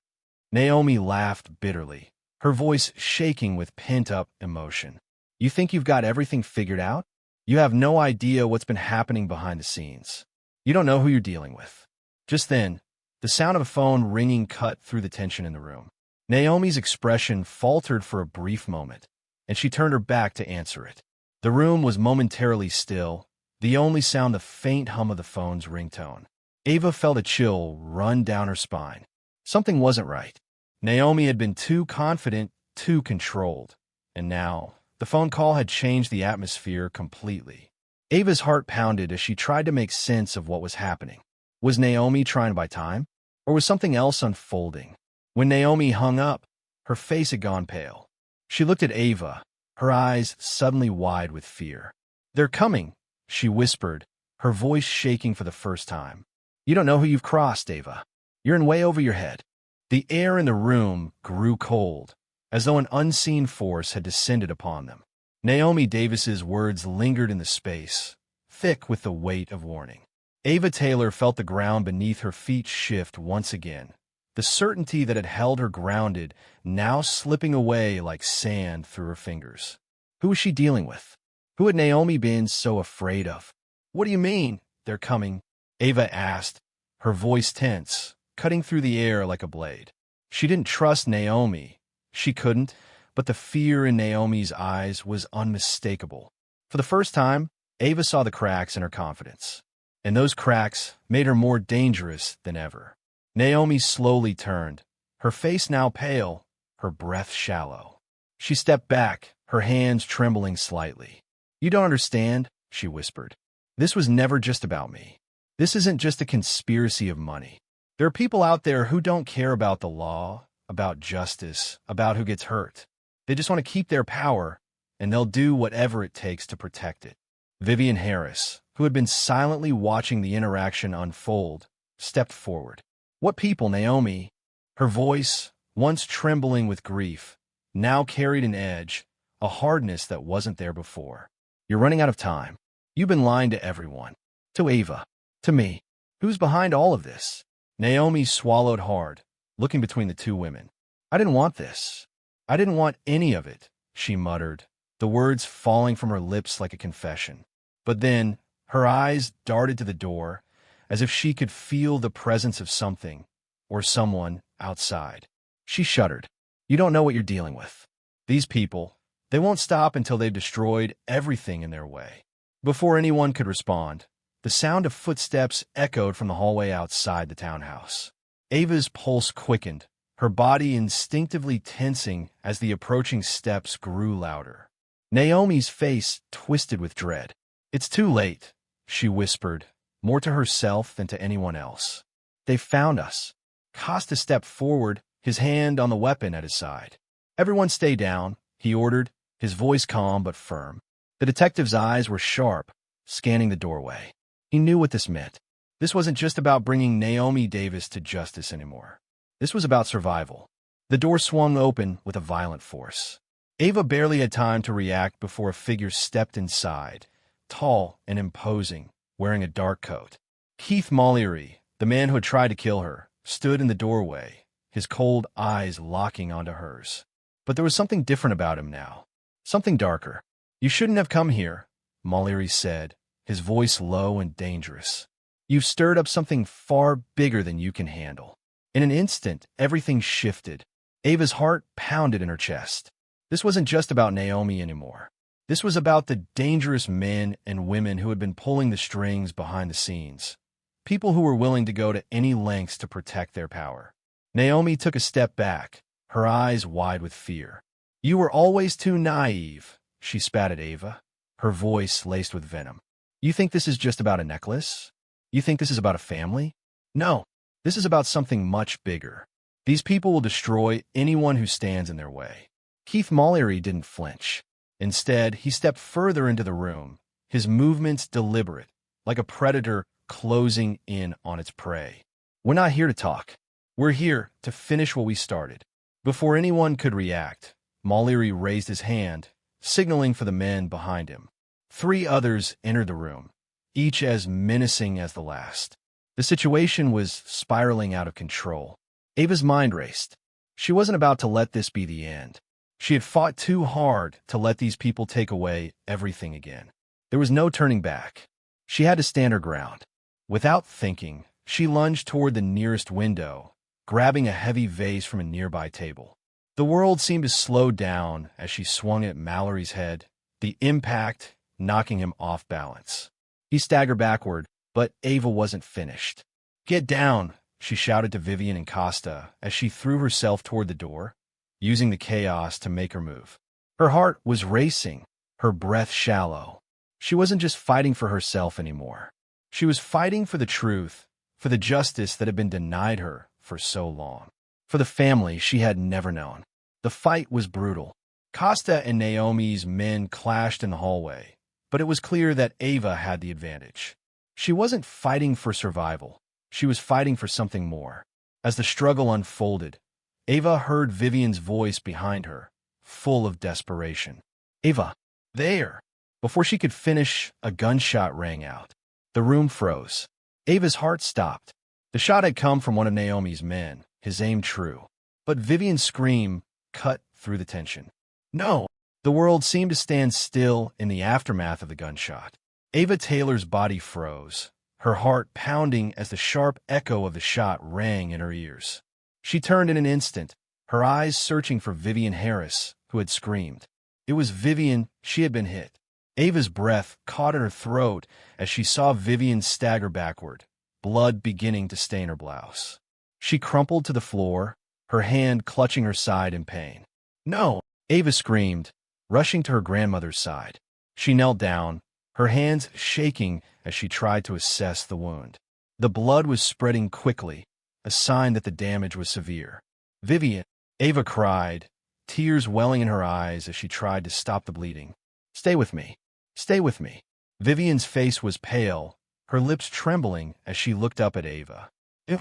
Naomi laughed bitterly, her voice shaking with pent-up emotion. "You think you've got everything figured out? You have no idea what's been happening behind the scenes. You don't know who you're dealing with." Just then, the sound of a phone ringing cut through the tension in the room. Naomi's expression faltered for a brief moment, and she turned her back to answer it. The room was momentarily still, the only sound the faint hum of the phone's ringtone. Ava felt a chill run down her spine. Something wasn't right. Naomi had been too confident, too controlled. And now, the phone call had changed the atmosphere completely. Ava's heart pounded as she tried to make sense of what was happening. Was Naomi trying to buy time? Or was something else unfolding? When Naomi hung up, her face had gone pale. She looked at Ava, her eyes suddenly wide with fear. "They're coming," she whispered, her voice shaking for the first time. "You don't know who you've crossed, Ava. You're in way over your head." The air in the room grew cold, as though an unseen force had descended upon them. Naomi Davis's words lingered in the space, thick with the weight of warning. Ava Taylor felt the ground beneath her feet shift once again, the certainty that had held her grounded now slipping away like sand through her fingers. Who was she dealing with? Who had Naomi been so afraid of? "What do you mean, they're coming?" Ava asked, her voice tense, cutting through the air like a blade. She didn't trust Naomi. She couldn't, but the fear in Naomi's eyes was unmistakable. For the first time, Ava saw the cracks in her confidence, and those cracks made her more dangerous than ever. Naomi slowly turned, her face now pale, her breath shallow. She stepped back, her hands trembling slightly. "You don't understand," she whispered. "This was never just about me. This isn't just a conspiracy of money. There are people out there who don't care about the law, about justice, about who gets hurt. They just want to keep their power, and they'll do whatever it takes to protect it." Vivian Harris, who had been silently watching the interaction unfold, stepped forward. "What people, Naomi?" Her voice, once trembling with grief, now carried an edge, a hardness that wasn't there before. "You're running out of time. You've been lying to everyone. To Ava. To me. Who's behind all of this?" Naomi swallowed hard, looking between the two women. "I didn't want this. I didn't want any of it," she muttered, the words falling from her lips like a confession. But then, her eyes darted to the door, as if she could feel the presence of something, or someone, outside. She shuddered. "You don't know what you're dealing with. These people, they won't stop until they've destroyed everything in their way." Before anyone could respond, the sound of footsteps echoed from the hallway outside the townhouse. Ava's pulse quickened, her body instinctively tensing as the approaching steps grew louder. Naomi's face twisted with dread. "It's too late," she whispered, more to herself than to anyone else. "They've found us." Costa stepped forward, his hand on the weapon at his side. "Everyone stay down," he ordered, his voice calm but firm. The detective's eyes were sharp, scanning the doorway. He knew what this meant. This wasn't just about bringing Naomi Davis to justice anymore. This was about survival. The door swung open with a violent force. Ava barely had time to react before a figure stepped inside, tall and imposing, wearing a dark coat. Keith Mollery, the man who had tried to kill her, stood in the doorway, his cold eyes locking onto hers. But there was something different about him now. Something darker. "You shouldn't have come here," Mollery said, his voice low and dangerous. "You've stirred up something far bigger than you can handle." In an instant, everything shifted. Ava's heart pounded in her chest. This wasn't just about Naomi anymore. This was about the dangerous men and women who had been pulling the strings behind the scenes. People who were willing to go to any lengths to protect their power. Naomi took a step back, her eyes wide with fear. "You were always too naive," she spat at Ava, her voice laced with venom. "You think this is just about a necklace? You think this is about a family? No, this is about something much bigger. These people will destroy anyone who stands in their way." Keith Mollery didn't flinch. Instead, he stepped further into the room, his movements deliberate, like a predator closing in on its prey. "We're not here to talk. We're here to finish what we started." Before anyone could react, Mollery raised his hand, signaling for the men behind him. 3 others entered the room, each as menacing as the last. The situation was spiraling out of control. Ava's mind raced. She wasn't about to let this be the end. She had fought too hard to let these people take away everything again. There was no turning back. She had to stand her ground. Without thinking, she lunged toward the nearest window, grabbing a heavy vase from a nearby table. The world seemed to slow down as she swung at Mallory's head, the impact knocking him off balance. He staggered backward, but Ava wasn't finished. "Get down," she shouted to Vivian and Costa as she threw herself toward the door, using the chaos to make her move. Her heart was racing, her breath shallow. She wasn't just fighting for herself anymore. She was fighting for the truth, for the justice that had been denied her for so long, for the family she had never known. The fight was brutal. Costa and Naomi's men clashed in the hallway, but it was clear that Ava had the advantage. She wasn't fighting for survival. She was fighting for something more. As the struggle unfolded, Ava heard Vivian's voice behind her, full of desperation. "Ava, there!" Before she could finish, a gunshot rang out. The room froze. Ava's heart stopped. The shot had come from one of Naomi's men, his aim true. But Vivian's scream cut through the tension. "No!" The world seemed to stand still in the aftermath of the gunshot. Ava Taylor's body froze, her heart pounding as the sharp echo of the shot rang in her ears. She turned in an instant, her eyes searching for Vivian Harris, who had screamed. It was Vivian. She had been hit. Ava's breath caught in her throat as she saw Vivian stagger backward, blood beginning to stain her blouse. She crumpled to the floor, her hand clutching her side in pain. "No!" Ava screamed, rushing to her grandmother's side. She knelt down, her hands shaking as she tried to assess the wound. The blood was spreading quickly, a sign that the damage was severe. "Vivian!" Ava cried, tears welling in her eyes as she tried to stop the bleeding. "Stay with me. Stay with me." Vivian's face was pale, her lips trembling as she looked up at Ava. You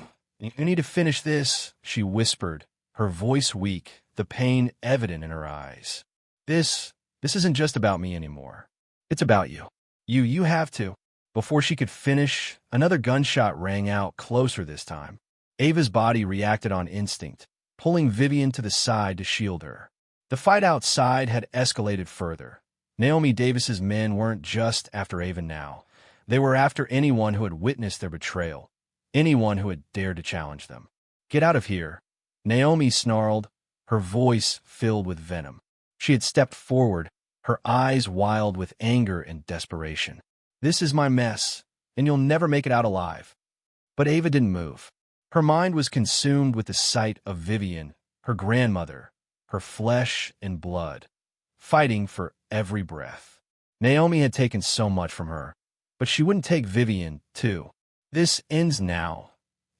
need to finish this," she whispered, her voice weak, the pain evident in her eyes. This isn't just about me anymore. It's about you. You have to." Before she could finish, another gunshot rang out closer this time. Ava's body reacted on instinct, pulling Vivian to the side to shield her. The fight outside had escalated further. Naomi Davis's men weren't just after Ava now. They were after anyone who had witnessed their betrayal, anyone who had dared to challenge them. "Get out of here," Naomi snarled, her voice filled with venom. She had stepped forward, her eyes wild with anger and desperation. "This is my mess, and you'll never make it out alive." But Ava didn't move. Her mind was consumed with the sight of Vivian, her grandmother, her flesh and blood, fighting for every breath. Naomi had taken so much from her, but she wouldn't take Vivian, too. "This ends now,"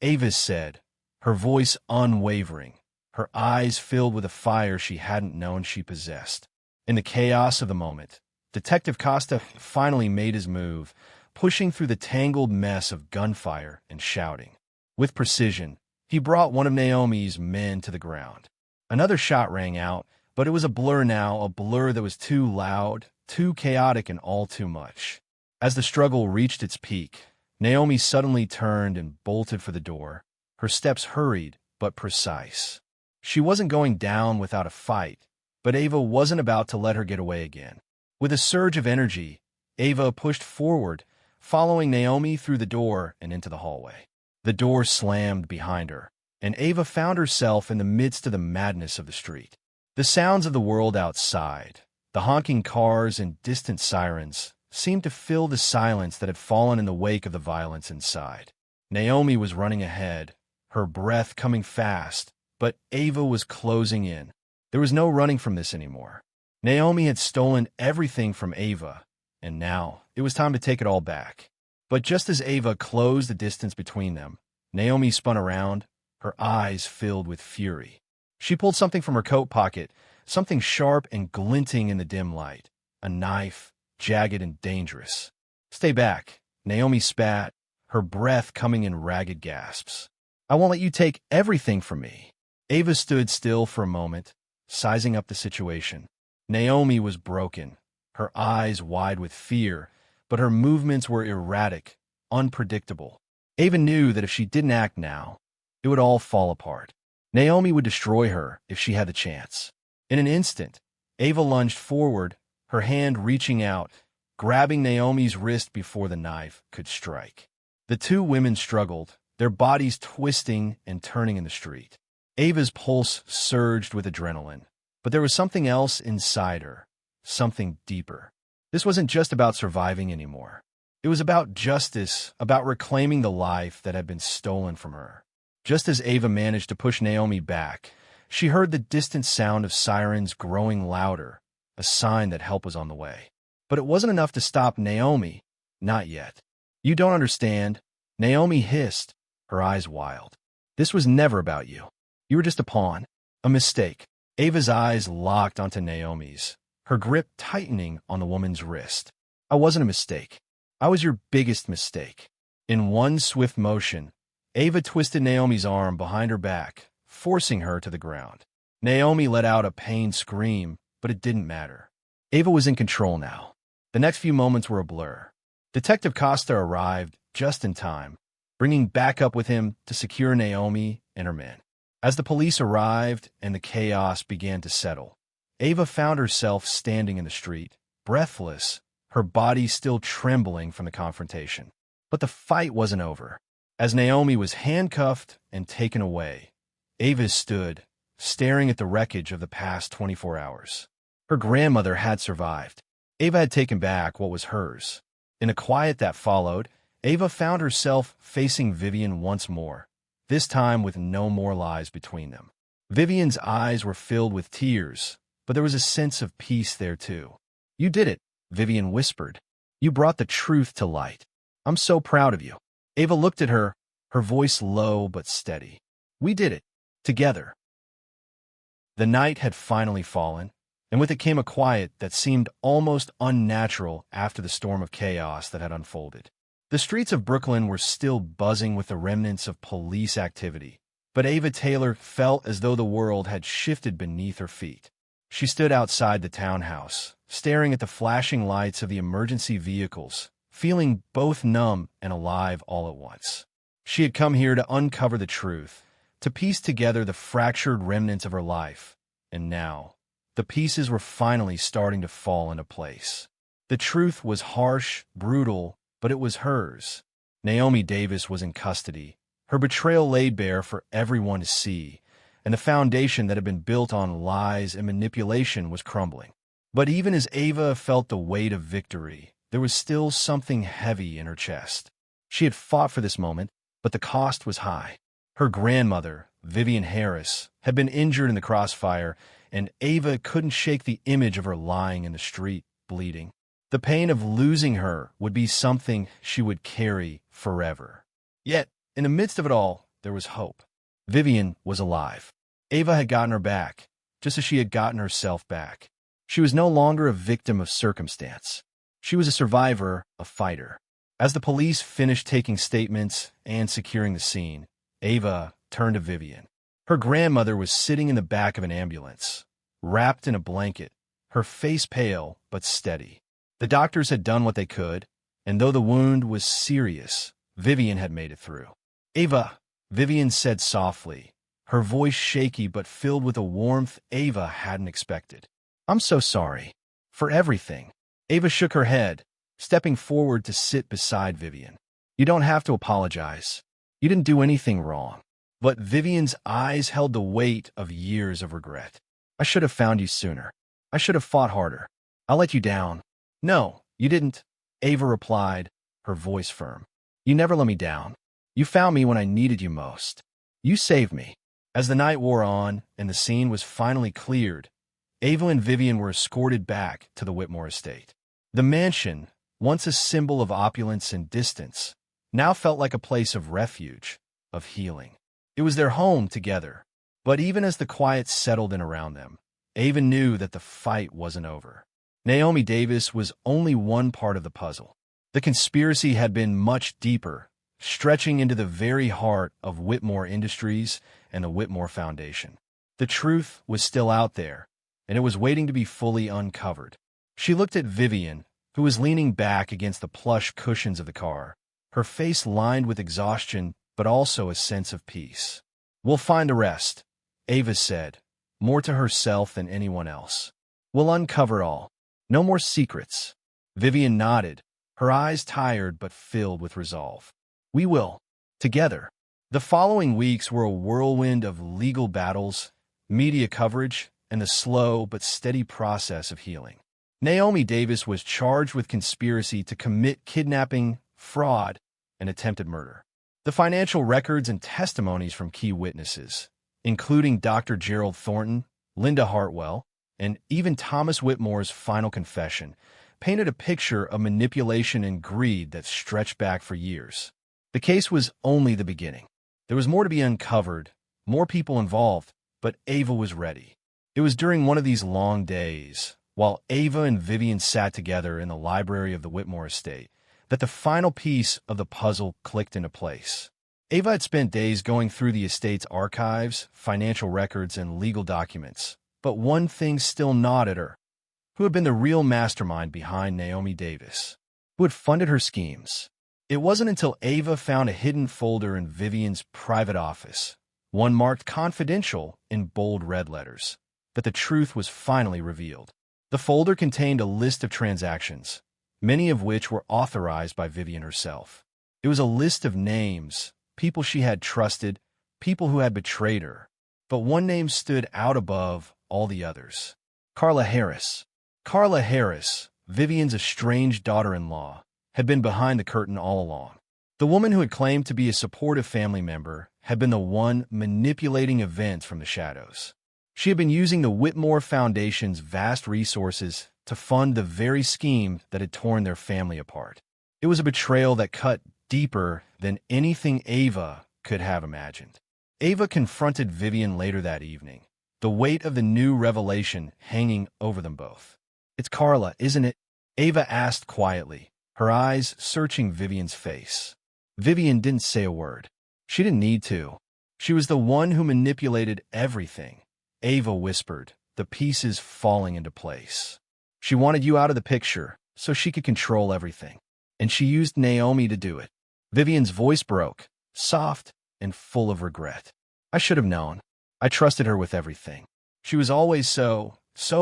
Ava said, her voice unwavering, her eyes filled with a fire she hadn't known she possessed. In the chaos of the moment, Detective Costa finally made his move, pushing through the tangled mess of gunfire and shouting. With precision, he brought one of Naomi's men to the ground. Another shot rang out, but it was a blur now, a blur that was too loud, too chaotic, and all too much. As the struggle reached its peak, Naomi suddenly turned and bolted for the door, her steps hurried but precise. She wasn't going down without a fight, but Ava wasn't about to let her get away again. With a surge of energy, Ava pushed forward, following Naomi through the door and into the hallway. The door slammed behind her, and Ava found herself in the midst of the madness of the street. The sounds of the world outside, the honking cars and distant sirens, seemed to fill the silence that had fallen in the wake of the violence inside. Naomi was running ahead, her breath coming fast, but Ava was closing in. There was no running from this anymore. Naomi had stolen everything from Ava, and now it was time to take it all back. But just as Ava closed the distance between them, Naomi spun around, her eyes filled with fury. She pulled something from her coat pocket, something sharp and glinting in the dim light, a knife, jagged and dangerous. "Stay back," Naomi spat, her breath coming in ragged gasps. "I won't let you take everything from me." Ava stood still for a moment, sizing up the situation. Naomi was broken, her eyes wide with fear, but her movements were erratic, unpredictable. Ava knew that if she didn't act now, it would all fall apart. Naomi would destroy her if she had the chance. In an instant, Ava lunged forward, her hand reaching out, grabbing Naomi's wrist before the knife could strike. The two women struggled, their bodies twisting and turning in the street. Ava's pulse surged with adrenaline, but there was something else inside her, something deeper. This wasn't just about surviving anymore. It was about justice, about reclaiming the life that had been stolen from her. Just as Ava managed to push Naomi back, she heard the distant sound of sirens growing louder, a sign that help was on the way. But it wasn't enough to stop Naomi. Not yet. You don't understand, Naomi hissed, her eyes wild. This was never about you. You were just a pawn. A mistake. Ava's eyes locked onto Naomi's, her grip tightening on the woman's wrist. I wasn't a mistake. I was your biggest mistake. In one swift motion, Ava twisted Naomi's arm behind her back, forcing her to the ground. Naomi let out a pained scream, but it didn't matter. Ava was in control now. The next few moments were a blur. Detective Costa arrived just in time, bringing backup with him to secure Naomi and her men. As the police arrived and the chaos began to settle, Ava found herself standing in the street, breathless, her body still trembling from the confrontation. But the fight wasn't over. As Naomi was handcuffed and taken away, Ava stood, staring at the wreckage of the past 24 hours. Her grandmother had survived. Ava had taken back what was hers. In the quiet that followed, Ava found herself facing Vivian once more, this time with no more lies between them. Vivian's eyes were filled with tears, but there was a sense of peace there too. You did it, Vivian whispered. You brought the truth to light. I'm so proud of you. Ava looked at her, her voice low but steady. We did it. Together. The night had finally fallen, and with it came a quiet that seemed almost unnatural after the storm of chaos that had unfolded. The streets of Brooklyn were still buzzing with the remnants of police activity, but Ava Taylor felt as though the world had shifted beneath her feet. She stood outside the townhouse, staring at the flashing lights of the emergency vehicles, feeling both numb and alive all at once. She had come here to uncover the truth, to piece together the fractured remnants of her life, and now, the pieces were finally starting to fall into place. The truth was harsh, brutal, but it was hers. Naomi Davis was in custody, her betrayal laid bare for everyone to see, and the foundation that had been built on lies and manipulation was crumbling. But even as Ava felt the weight of victory, there was still something heavy in her chest. She had fought for this moment, but the cost was high. Her grandmother, Vivian Harris, had been injured in the crossfire, and Ava couldn't shake the image of her lying in the street, bleeding. The pain of losing her would be something she would carry forever. Yet, in the midst of it all, there was hope. Vivian was alive. Ava had gotten her back, just as she had gotten herself back. She was no longer a victim of circumstance. She was a survivor, a fighter. As the police finished taking statements and securing the scene, Ava turned to Vivian. Her grandmother was sitting in the back of an ambulance, wrapped in a blanket, her face pale but steady. The doctors had done what they could, and though the wound was serious, Vivian had made it through. Ava, Vivian said softly, her voice shaky but filled with a warmth Ava hadn't expected. I'm so sorry. For everything. Ava shook her head, stepping forward to sit beside Vivian. You don't have to apologize. You didn't do anything wrong. But Vivian's eyes held the weight of years of regret. I should have found you sooner. I should have fought harder. I let you down. No, you didn't, Ava replied, her voice firm. You never let me down. You found me when I needed you most. You saved me. As the night wore on and the scene was finally cleared, Ava and Vivian were escorted back to the Whitmore estate. The mansion, once a symbol of opulence and distance, now felt like a place of refuge, of healing. It was their home together. But even as the quiet settled in around them, Ava knew that the fight wasn't over. Naomi Davis was only one part of the puzzle. The conspiracy had been much deeper, stretching into the very heart of Whitmore Industries and the Whitmore Foundation. The truth was still out there, and it was waiting to be fully uncovered. She looked at Vivian, who was leaning back against the plush cushions of the car, her face lined with exhaustion but also a sense of peace. We'll find the rest, Ava said, more to herself than anyone else. We'll uncover all. No more secrets. Vivian nodded, her eyes tired but filled with resolve. We will. Together. The following weeks were a whirlwind of legal battles, media coverage, and the slow but steady process of healing. Naomi Davis was charged with conspiracy to commit kidnapping, fraud, and attempted murder. The financial records and testimonies from key witnesses, including Dr. Gerald Thornton, Linda Hartwell, and even Thomas Whitmore's final confession, painted a picture of manipulation and greed that stretched back for years. The case was only the beginning. There was more to be uncovered, more people involved, but Ava was ready. It was during one of these long days, while Ava and Vivian sat together in the library of the Whitmore estate, that the final piece of the puzzle clicked into place. Ava had spent days going through the estate's archives, financial records, and legal documents, but one thing still gnawed at her. Who had been the real mastermind behind Naomi Davis? Who had funded her schemes? It wasn't until Ava found a hidden folder in Vivian's private office, one marked confidential in bold red letters, that the truth was finally revealed. The folder contained a list of transactions, many of which were authorized by Vivian herself. It was a list of names, people she had trusted, people who had betrayed her. But one name stood out above all the others. Carla Harris. Carla Harris, Vivian's estranged daughter-in-law, had been behind the curtain all along. The woman who had claimed to be a supportive family member had been the one manipulating events from the shadows. She had been using the Whitmore Foundation's vast resources to fund the very scheme that had torn their family apart. It was a betrayal that cut deeper than anything Ava could have imagined. Ava confronted Vivian later that evening, the weight of the new revelation hanging over them both. "It's Carla, isn't it?" Ava asked quietly, her eyes searching Vivian's face. Vivian didn't say a word. She didn't need to. She was the one who manipulated everything. Ava whispered, the pieces falling into place. "She wanted you out of the picture so she could control everything. And she used Naomi to do it." Vivian's voice broke, soft and full of regret. "I should have known. I trusted her with everything. She was always so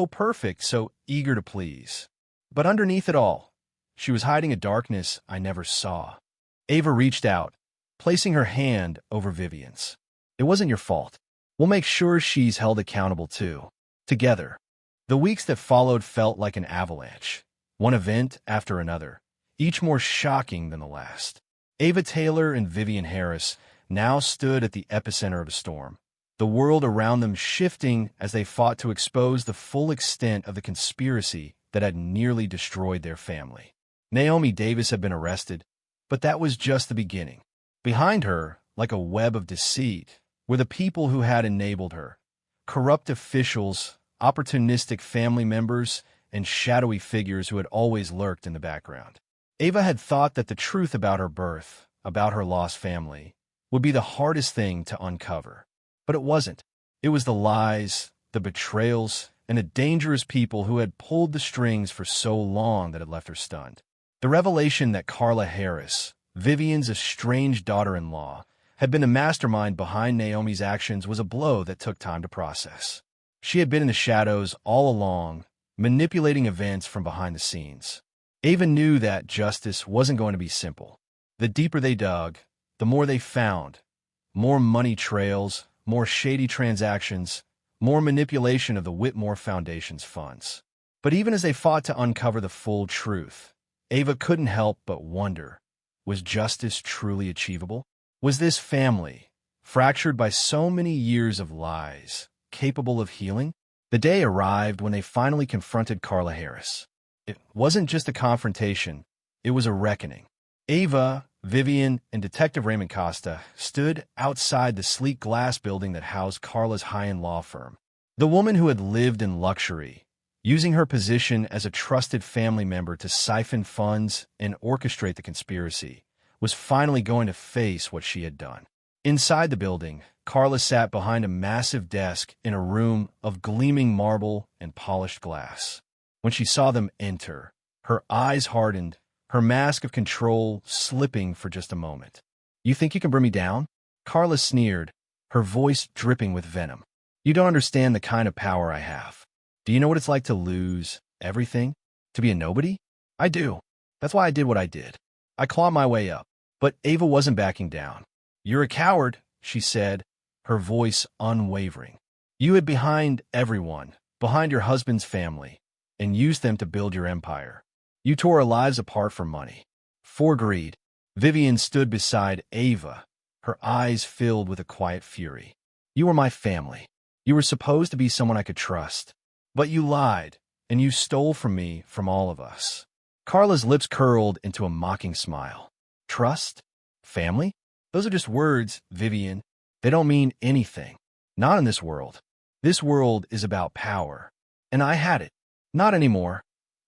perfect, so eager to please. But underneath it all, she was hiding a darkness I never saw." Ava reached out, placing her hand over Vivian's. "It wasn't your fault. We'll make sure she's held accountable too. Together." The weeks that followed felt like an avalanche, one event after another, each more shocking than the last. Ava Taylor and Vivian Harris now stood at the epicenter of a storm, the world around them shifting as they fought to expose the full extent of the conspiracy that had nearly destroyed their family. Naomi Davis had been arrested, but that was just the beginning. Behind her, like a web of deceit, were the people who had enabled her: corrupt officials, opportunistic family members, and shadowy figures who had always lurked in the background. Ava had thought that the truth about her birth, about her lost family, would be the hardest thing to uncover. But it wasn't. It was the lies, the betrayals, and the dangerous people who had pulled the strings for so long that had left her stunned. The revelation that Carla Harris, Vivian's estranged daughter-in-law, had been the mastermind behind Naomi's actions was a blow that took time to process. She had been in the shadows all along, manipulating events from behind the scenes. Ava knew that justice wasn't going to be simple. The deeper they dug, the more they found. More money trails, more shady transactions, more manipulation of the Whitmore Foundation's funds. But even as they fought to uncover the full truth, Ava couldn't help but wonder, was justice truly achievable? Was this family, fractured by so many years of lies, capable of healing? The day arrived when they finally confronted Carla Harris. It wasn't just a confrontation, it was a reckoning. Ava, Vivian, and Detective Raymond Costa stood outside the sleek glass building that housed Carla's high-end law firm. The woman who had lived in luxury, using her position as a trusted family member to siphon funds and orchestrate the conspiracy, was finally going to face what she had done. Inside the building, Carla sat behind a massive desk in a room of gleaming marble and polished glass. When she saw them enter, her eyes hardened, her mask of control slipping for just a moment. "You think you can bring me down?" Carla sneered, her voice dripping with venom. "You don't understand the kind of power I have. Do you know what it's like to lose everything? To be a nobody? I do. That's why I did what I did. I clawed my way up." But Ava wasn't backing down. "You're a coward," she said, her voice unwavering. "You hid behind everyone, behind your husband's family, and used them to build your empire. You tore our lives apart for money, for greed." Vivian stood beside Ava, her eyes filled with a quiet fury. "You were my family. You were supposed to be someone I could trust. But you lied, and you stole from me, from all of us." Carla's lips curled into a mocking smile. "Trust? Family? Those are just words, Vivian. They don't mean anything. Not in this world. This world is about power. And I had it. Not anymore,"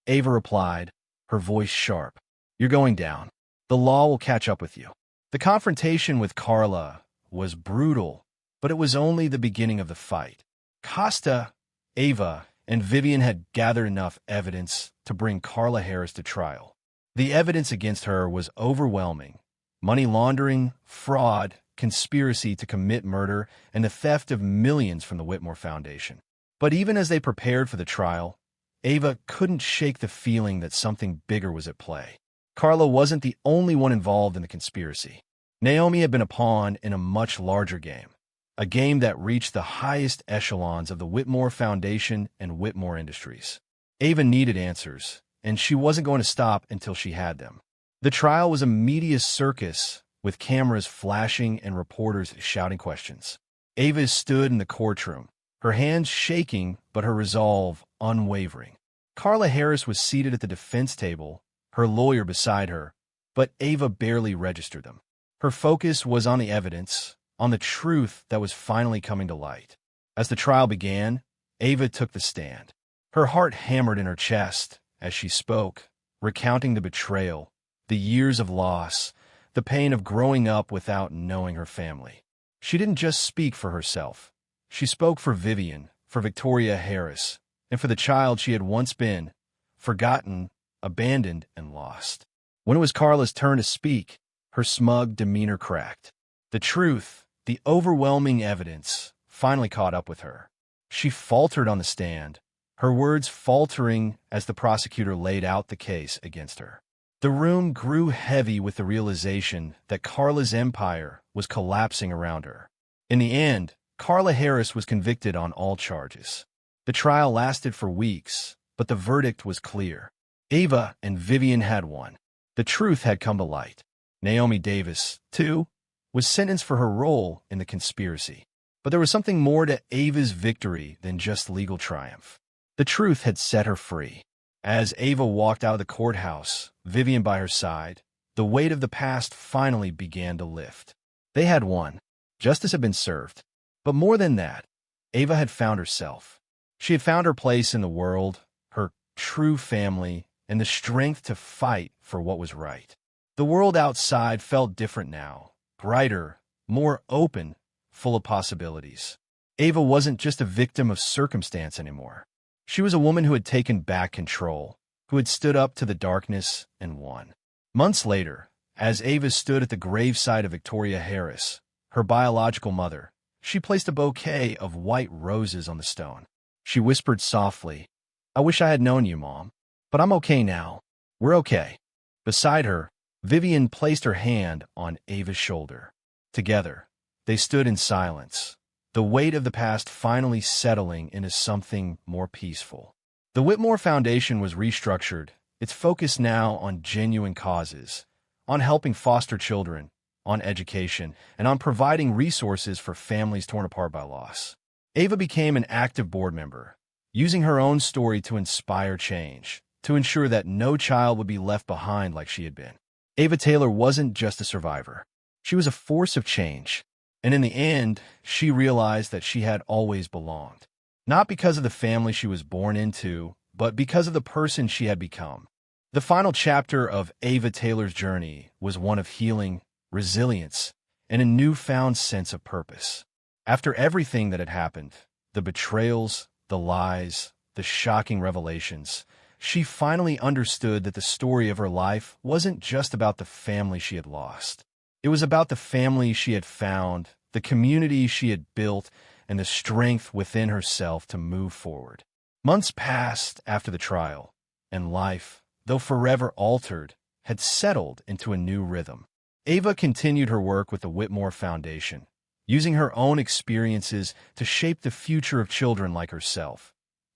Ava replied, her voice sharp. "You're going down. The law will catch up with you." The confrontation with Carla was brutal, but it was only the beginning of the fight. Costa, Ava, and Vivian had gathered enough evidence to bring Carla Harris to trial. The evidence against her was overwhelming: money laundering, fraud, conspiracy to commit murder, and the theft of millions from the Whitmore Foundation. But even as they prepared for the trial, Ava couldn't shake the feeling that something bigger was at play. Carla wasn't the only one involved in the conspiracy. Naomi had been a pawn in a much larger game, a game that reached the highest echelons of the Whitmore Foundation and Whitmore Industries. Ava needed answers, and she wasn't going to stop until she had them. The trial was a media circus, with cameras flashing and reporters shouting questions. Ava stood in the courtroom, her hands shaking but her resolve unwavering. Carla Harris was seated at the defense table, her lawyer beside her, but Ava barely registered them. Her focus was on the evidence, on the truth that was finally coming to light. As the trial began, Ava took the stand. Her heart hammered in her chest as she spoke, recounting the betrayal, the years of loss, the pain of growing up without knowing her family. She didn't just speak for herself. She spoke for Vivian, for Victoria Harris, and for the child she had once been, forgotten, abandoned, and lost. When it was Carla's turn to speak, her smug demeanor cracked. The truth, the overwhelming evidence, finally caught up with her. She faltered on the stand, her words faltering as the prosecutor laid out the case against her. The room grew heavy with the realization that Carla's empire was collapsing around her. In the end, Carla Harris was convicted on all charges. The trial lasted for weeks, but the verdict was clear. Ava and Vivian had won. The truth had come to light. Naomi Davis, too, was sentenced for her role in the conspiracy. But there was something more to Ava's victory than just legal triumph. The truth had set her free. As Ava walked out of the courthouse, Vivian by her side, the weight of the past finally began to lift. They had won. Justice had been served. But more than that, Ava had found herself. She had found her place in the world, her true family, and the strength to fight for what was right. The world outside felt different now, brighter, more open, full of possibilities. Ava wasn't just a victim of circumstance anymore. She was a woman who had taken back control, who had stood up to the darkness and won. Months later, as Ava stood at the graveside of Victoria Harris, her biological mother, she placed a bouquet of white roses on the stone. She whispered softly, "I wish I had known you, Mom. But I'm okay now. We're okay." Beside her, Vivian placed her hand on Ava's shoulder. Together, they stood in silence, the weight of the past finally settling into something more peaceful. The Whitmore Foundation was restructured, its focus now on genuine causes, on helping foster children, on education, and on providing resources for families torn apart by loss. Ava became an active board member, using her own story to inspire change, to ensure that no child would be left behind like she had been. Ava Taylor wasn't just a survivor. She was a force of change. And in the end, she realized that she had always belonged. Not because of the family she was born into, but because of the person she had become. The final chapter of Ava Taylor's journey was one of healing, resilience, and a newfound sense of purpose. After everything that had happened, the betrayals, the lies, the shocking revelations, she finally understood that the story of her life wasn't just about the family she had lost. It was about the family she had found, the community she had built, and the strength within herself to move forward. Months passed after the trial, and life, though forever altered, had settled into a new rhythm. Ava continued her work with the Whitmore Foundation, using her own experiences to shape the future of children like herself.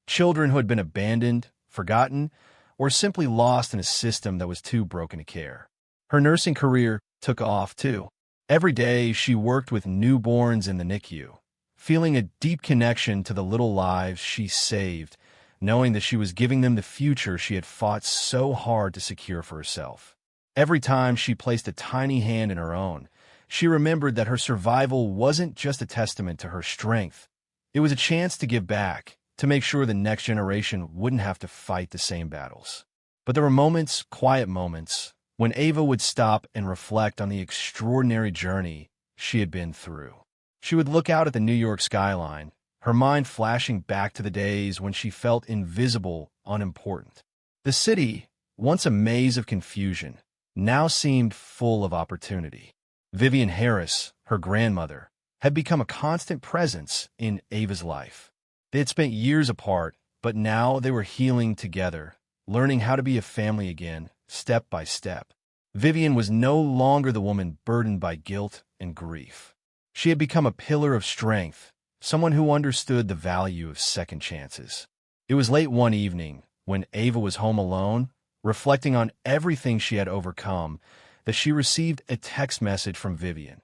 Children who had been abandoned, forgotten, or simply lost in a system that was too broken to care. Her nursing career took off, too. Every day, she worked with newborns in the NICU, feeling a deep connection to the little lives she saved, knowing that she was giving them the future she had fought so hard to secure for herself. Every time she placed a tiny hand in her own, she remembered that her survival wasn't just a testament to her strength. It was a chance to give back, to make sure the next generation wouldn't have to fight the same battles. But there were moments, quiet moments, when Ava would stop and reflect on the extraordinary journey she had been through. She would look out at the New York skyline, her mind flashing back to the days when she felt invisible, unimportant. The city, once a maze of confusion, now seemed full of opportunity. Vivian Harris, her grandmother, had become a constant presence in Ava's life. They had spent years apart, but now they were healing together, learning how to be a family again, step by step. Vivian was no longer the woman burdened by guilt and grief. She had become a pillar of strength, someone who understood the value of second chances. It was late one evening, when Ava was home alone, reflecting on everything she had overcome, that she received a text message from Vivian.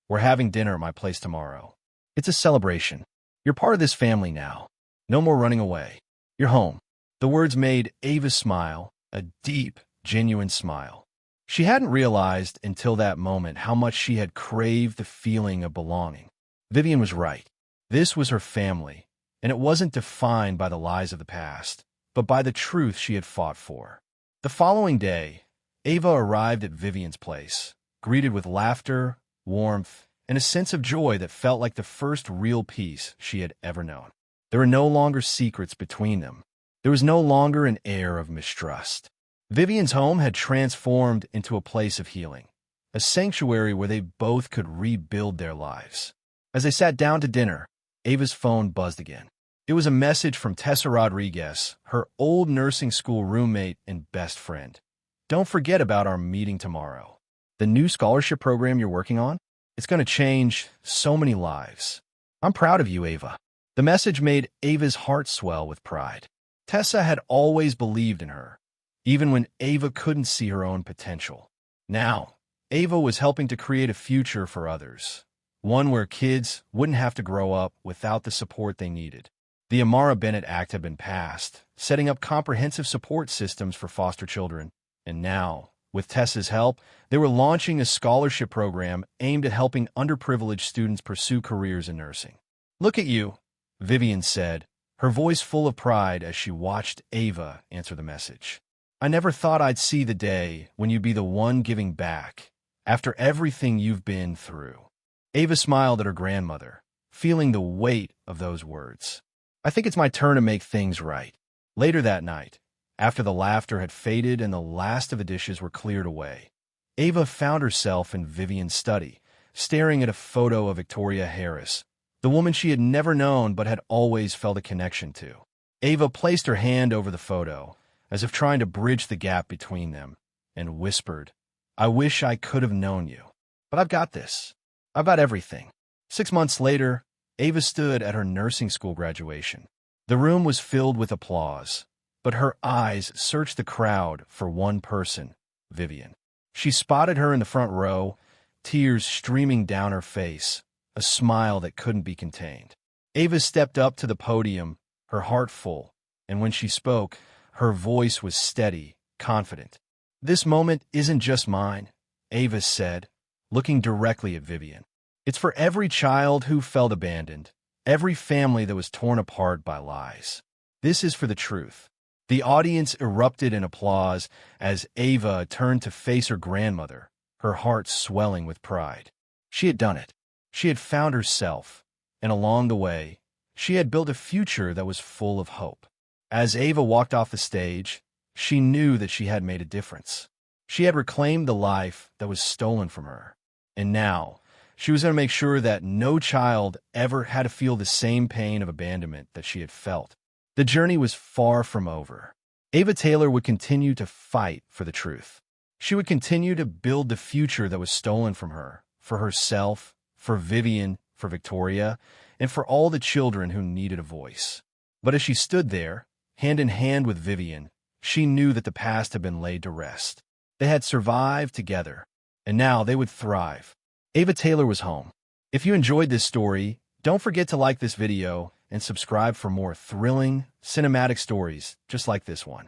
"We're having dinner at my place tomorrow. It's a celebration. You're part of this family now. No more running away. You're home." The words made Ava smile, a deep, genuine smile. She hadn't realized until that moment how much she had craved the feeling of belonging. Vivian was right. This was her family, and it wasn't defined by the lies of the past, but by the truth she had fought for. The following day, Ava arrived at Vivian's place, greeted with laughter, warmth, and a sense of joy that felt like the first real peace she had ever known. There were no longer secrets between them. There was no longer an air of mistrust. Vivian's home had transformed into a place of healing, a sanctuary where they both could rebuild their lives. As they sat down to dinner, Ava's phone buzzed again. It was a message from Tessa Rodriguez, her old nursing school roommate and best friend. "Don't forget about our meeting tomorrow. The new scholarship program you're working on? It's going to change so many lives. I'm proud of you, Ava." The message made Ava's heart swell with pride. Tessa had always believed in her, even when Ava couldn't see her own potential. Now, Ava was helping to create a future for others, one where kids wouldn't have to grow up without the support they needed. The Amara Bennett Act had been passed, setting up comprehensive support systems for foster children. And now, with Tessa's help, they were launching a scholarship program aimed at helping underprivileged students pursue careers in nursing. "Look at you," Vivian said, her voice full of pride as she watched Ava answer the message. "I never thought I'd see the day when you'd be the one giving back, after everything you've been through." Ava smiled at her grandmother, feeling the weight of those words. "I think it's my turn to make things right." Later that night, after the laughter had faded and the last of the dishes were cleared away, Ava found herself in Vivian's study, staring at a photo of Victoria Harris, the woman she had never known but had always felt a connection to. Ava placed her hand over the photo, as if trying to bridge the gap between them, and whispered, "I wish I could have known you. But I've got this. I've got everything." 6 months later, Ava stood at her nursing school graduation. The room was filled with applause, but her eyes searched the crowd for one person, Vivian. She spotted her in the front row, tears streaming down her face, a smile that couldn't be contained. Ava stepped up to the podium, her heart full, and when she spoke, her voice was steady, confident. "This moment isn't just mine," Ava said, looking directly at Vivian. "It's for every child who felt abandoned, every family that was torn apart by lies. This is for the truth." The audience erupted in applause as Ava turned to face her grandmother, her heart swelling with pride. She had done it. She had found herself, and along the way, she had built a future that was full of hope. As Ava walked off the stage, she knew that she had made a difference. She had reclaimed the life that was stolen from her, and now she was going to make sure that no child ever had to feel the same pain of abandonment that she had felt. The journey was far from over. Ava Taylor would continue to fight for the truth. She would continue to build the future that was stolen from her, for herself, for Vivian, for Victoria, and for all the children who needed a voice. But as she stood there, hand in hand with Vivian, she knew that the past had been laid to rest. They had survived together, and now they would thrive. Ava Taylor was home. If you enjoyed this story, don't forget to like this video and subscribe for more thrilling, cinematic stories just like this one.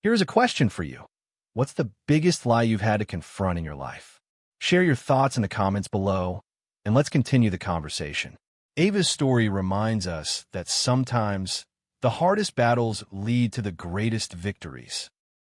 Here's a question for you. What's the biggest lie you've had to confront in your life? Share your thoughts in the comments below, and let's continue the conversation. Ava's story reminds us that sometimes the hardest battles lead to the greatest victories.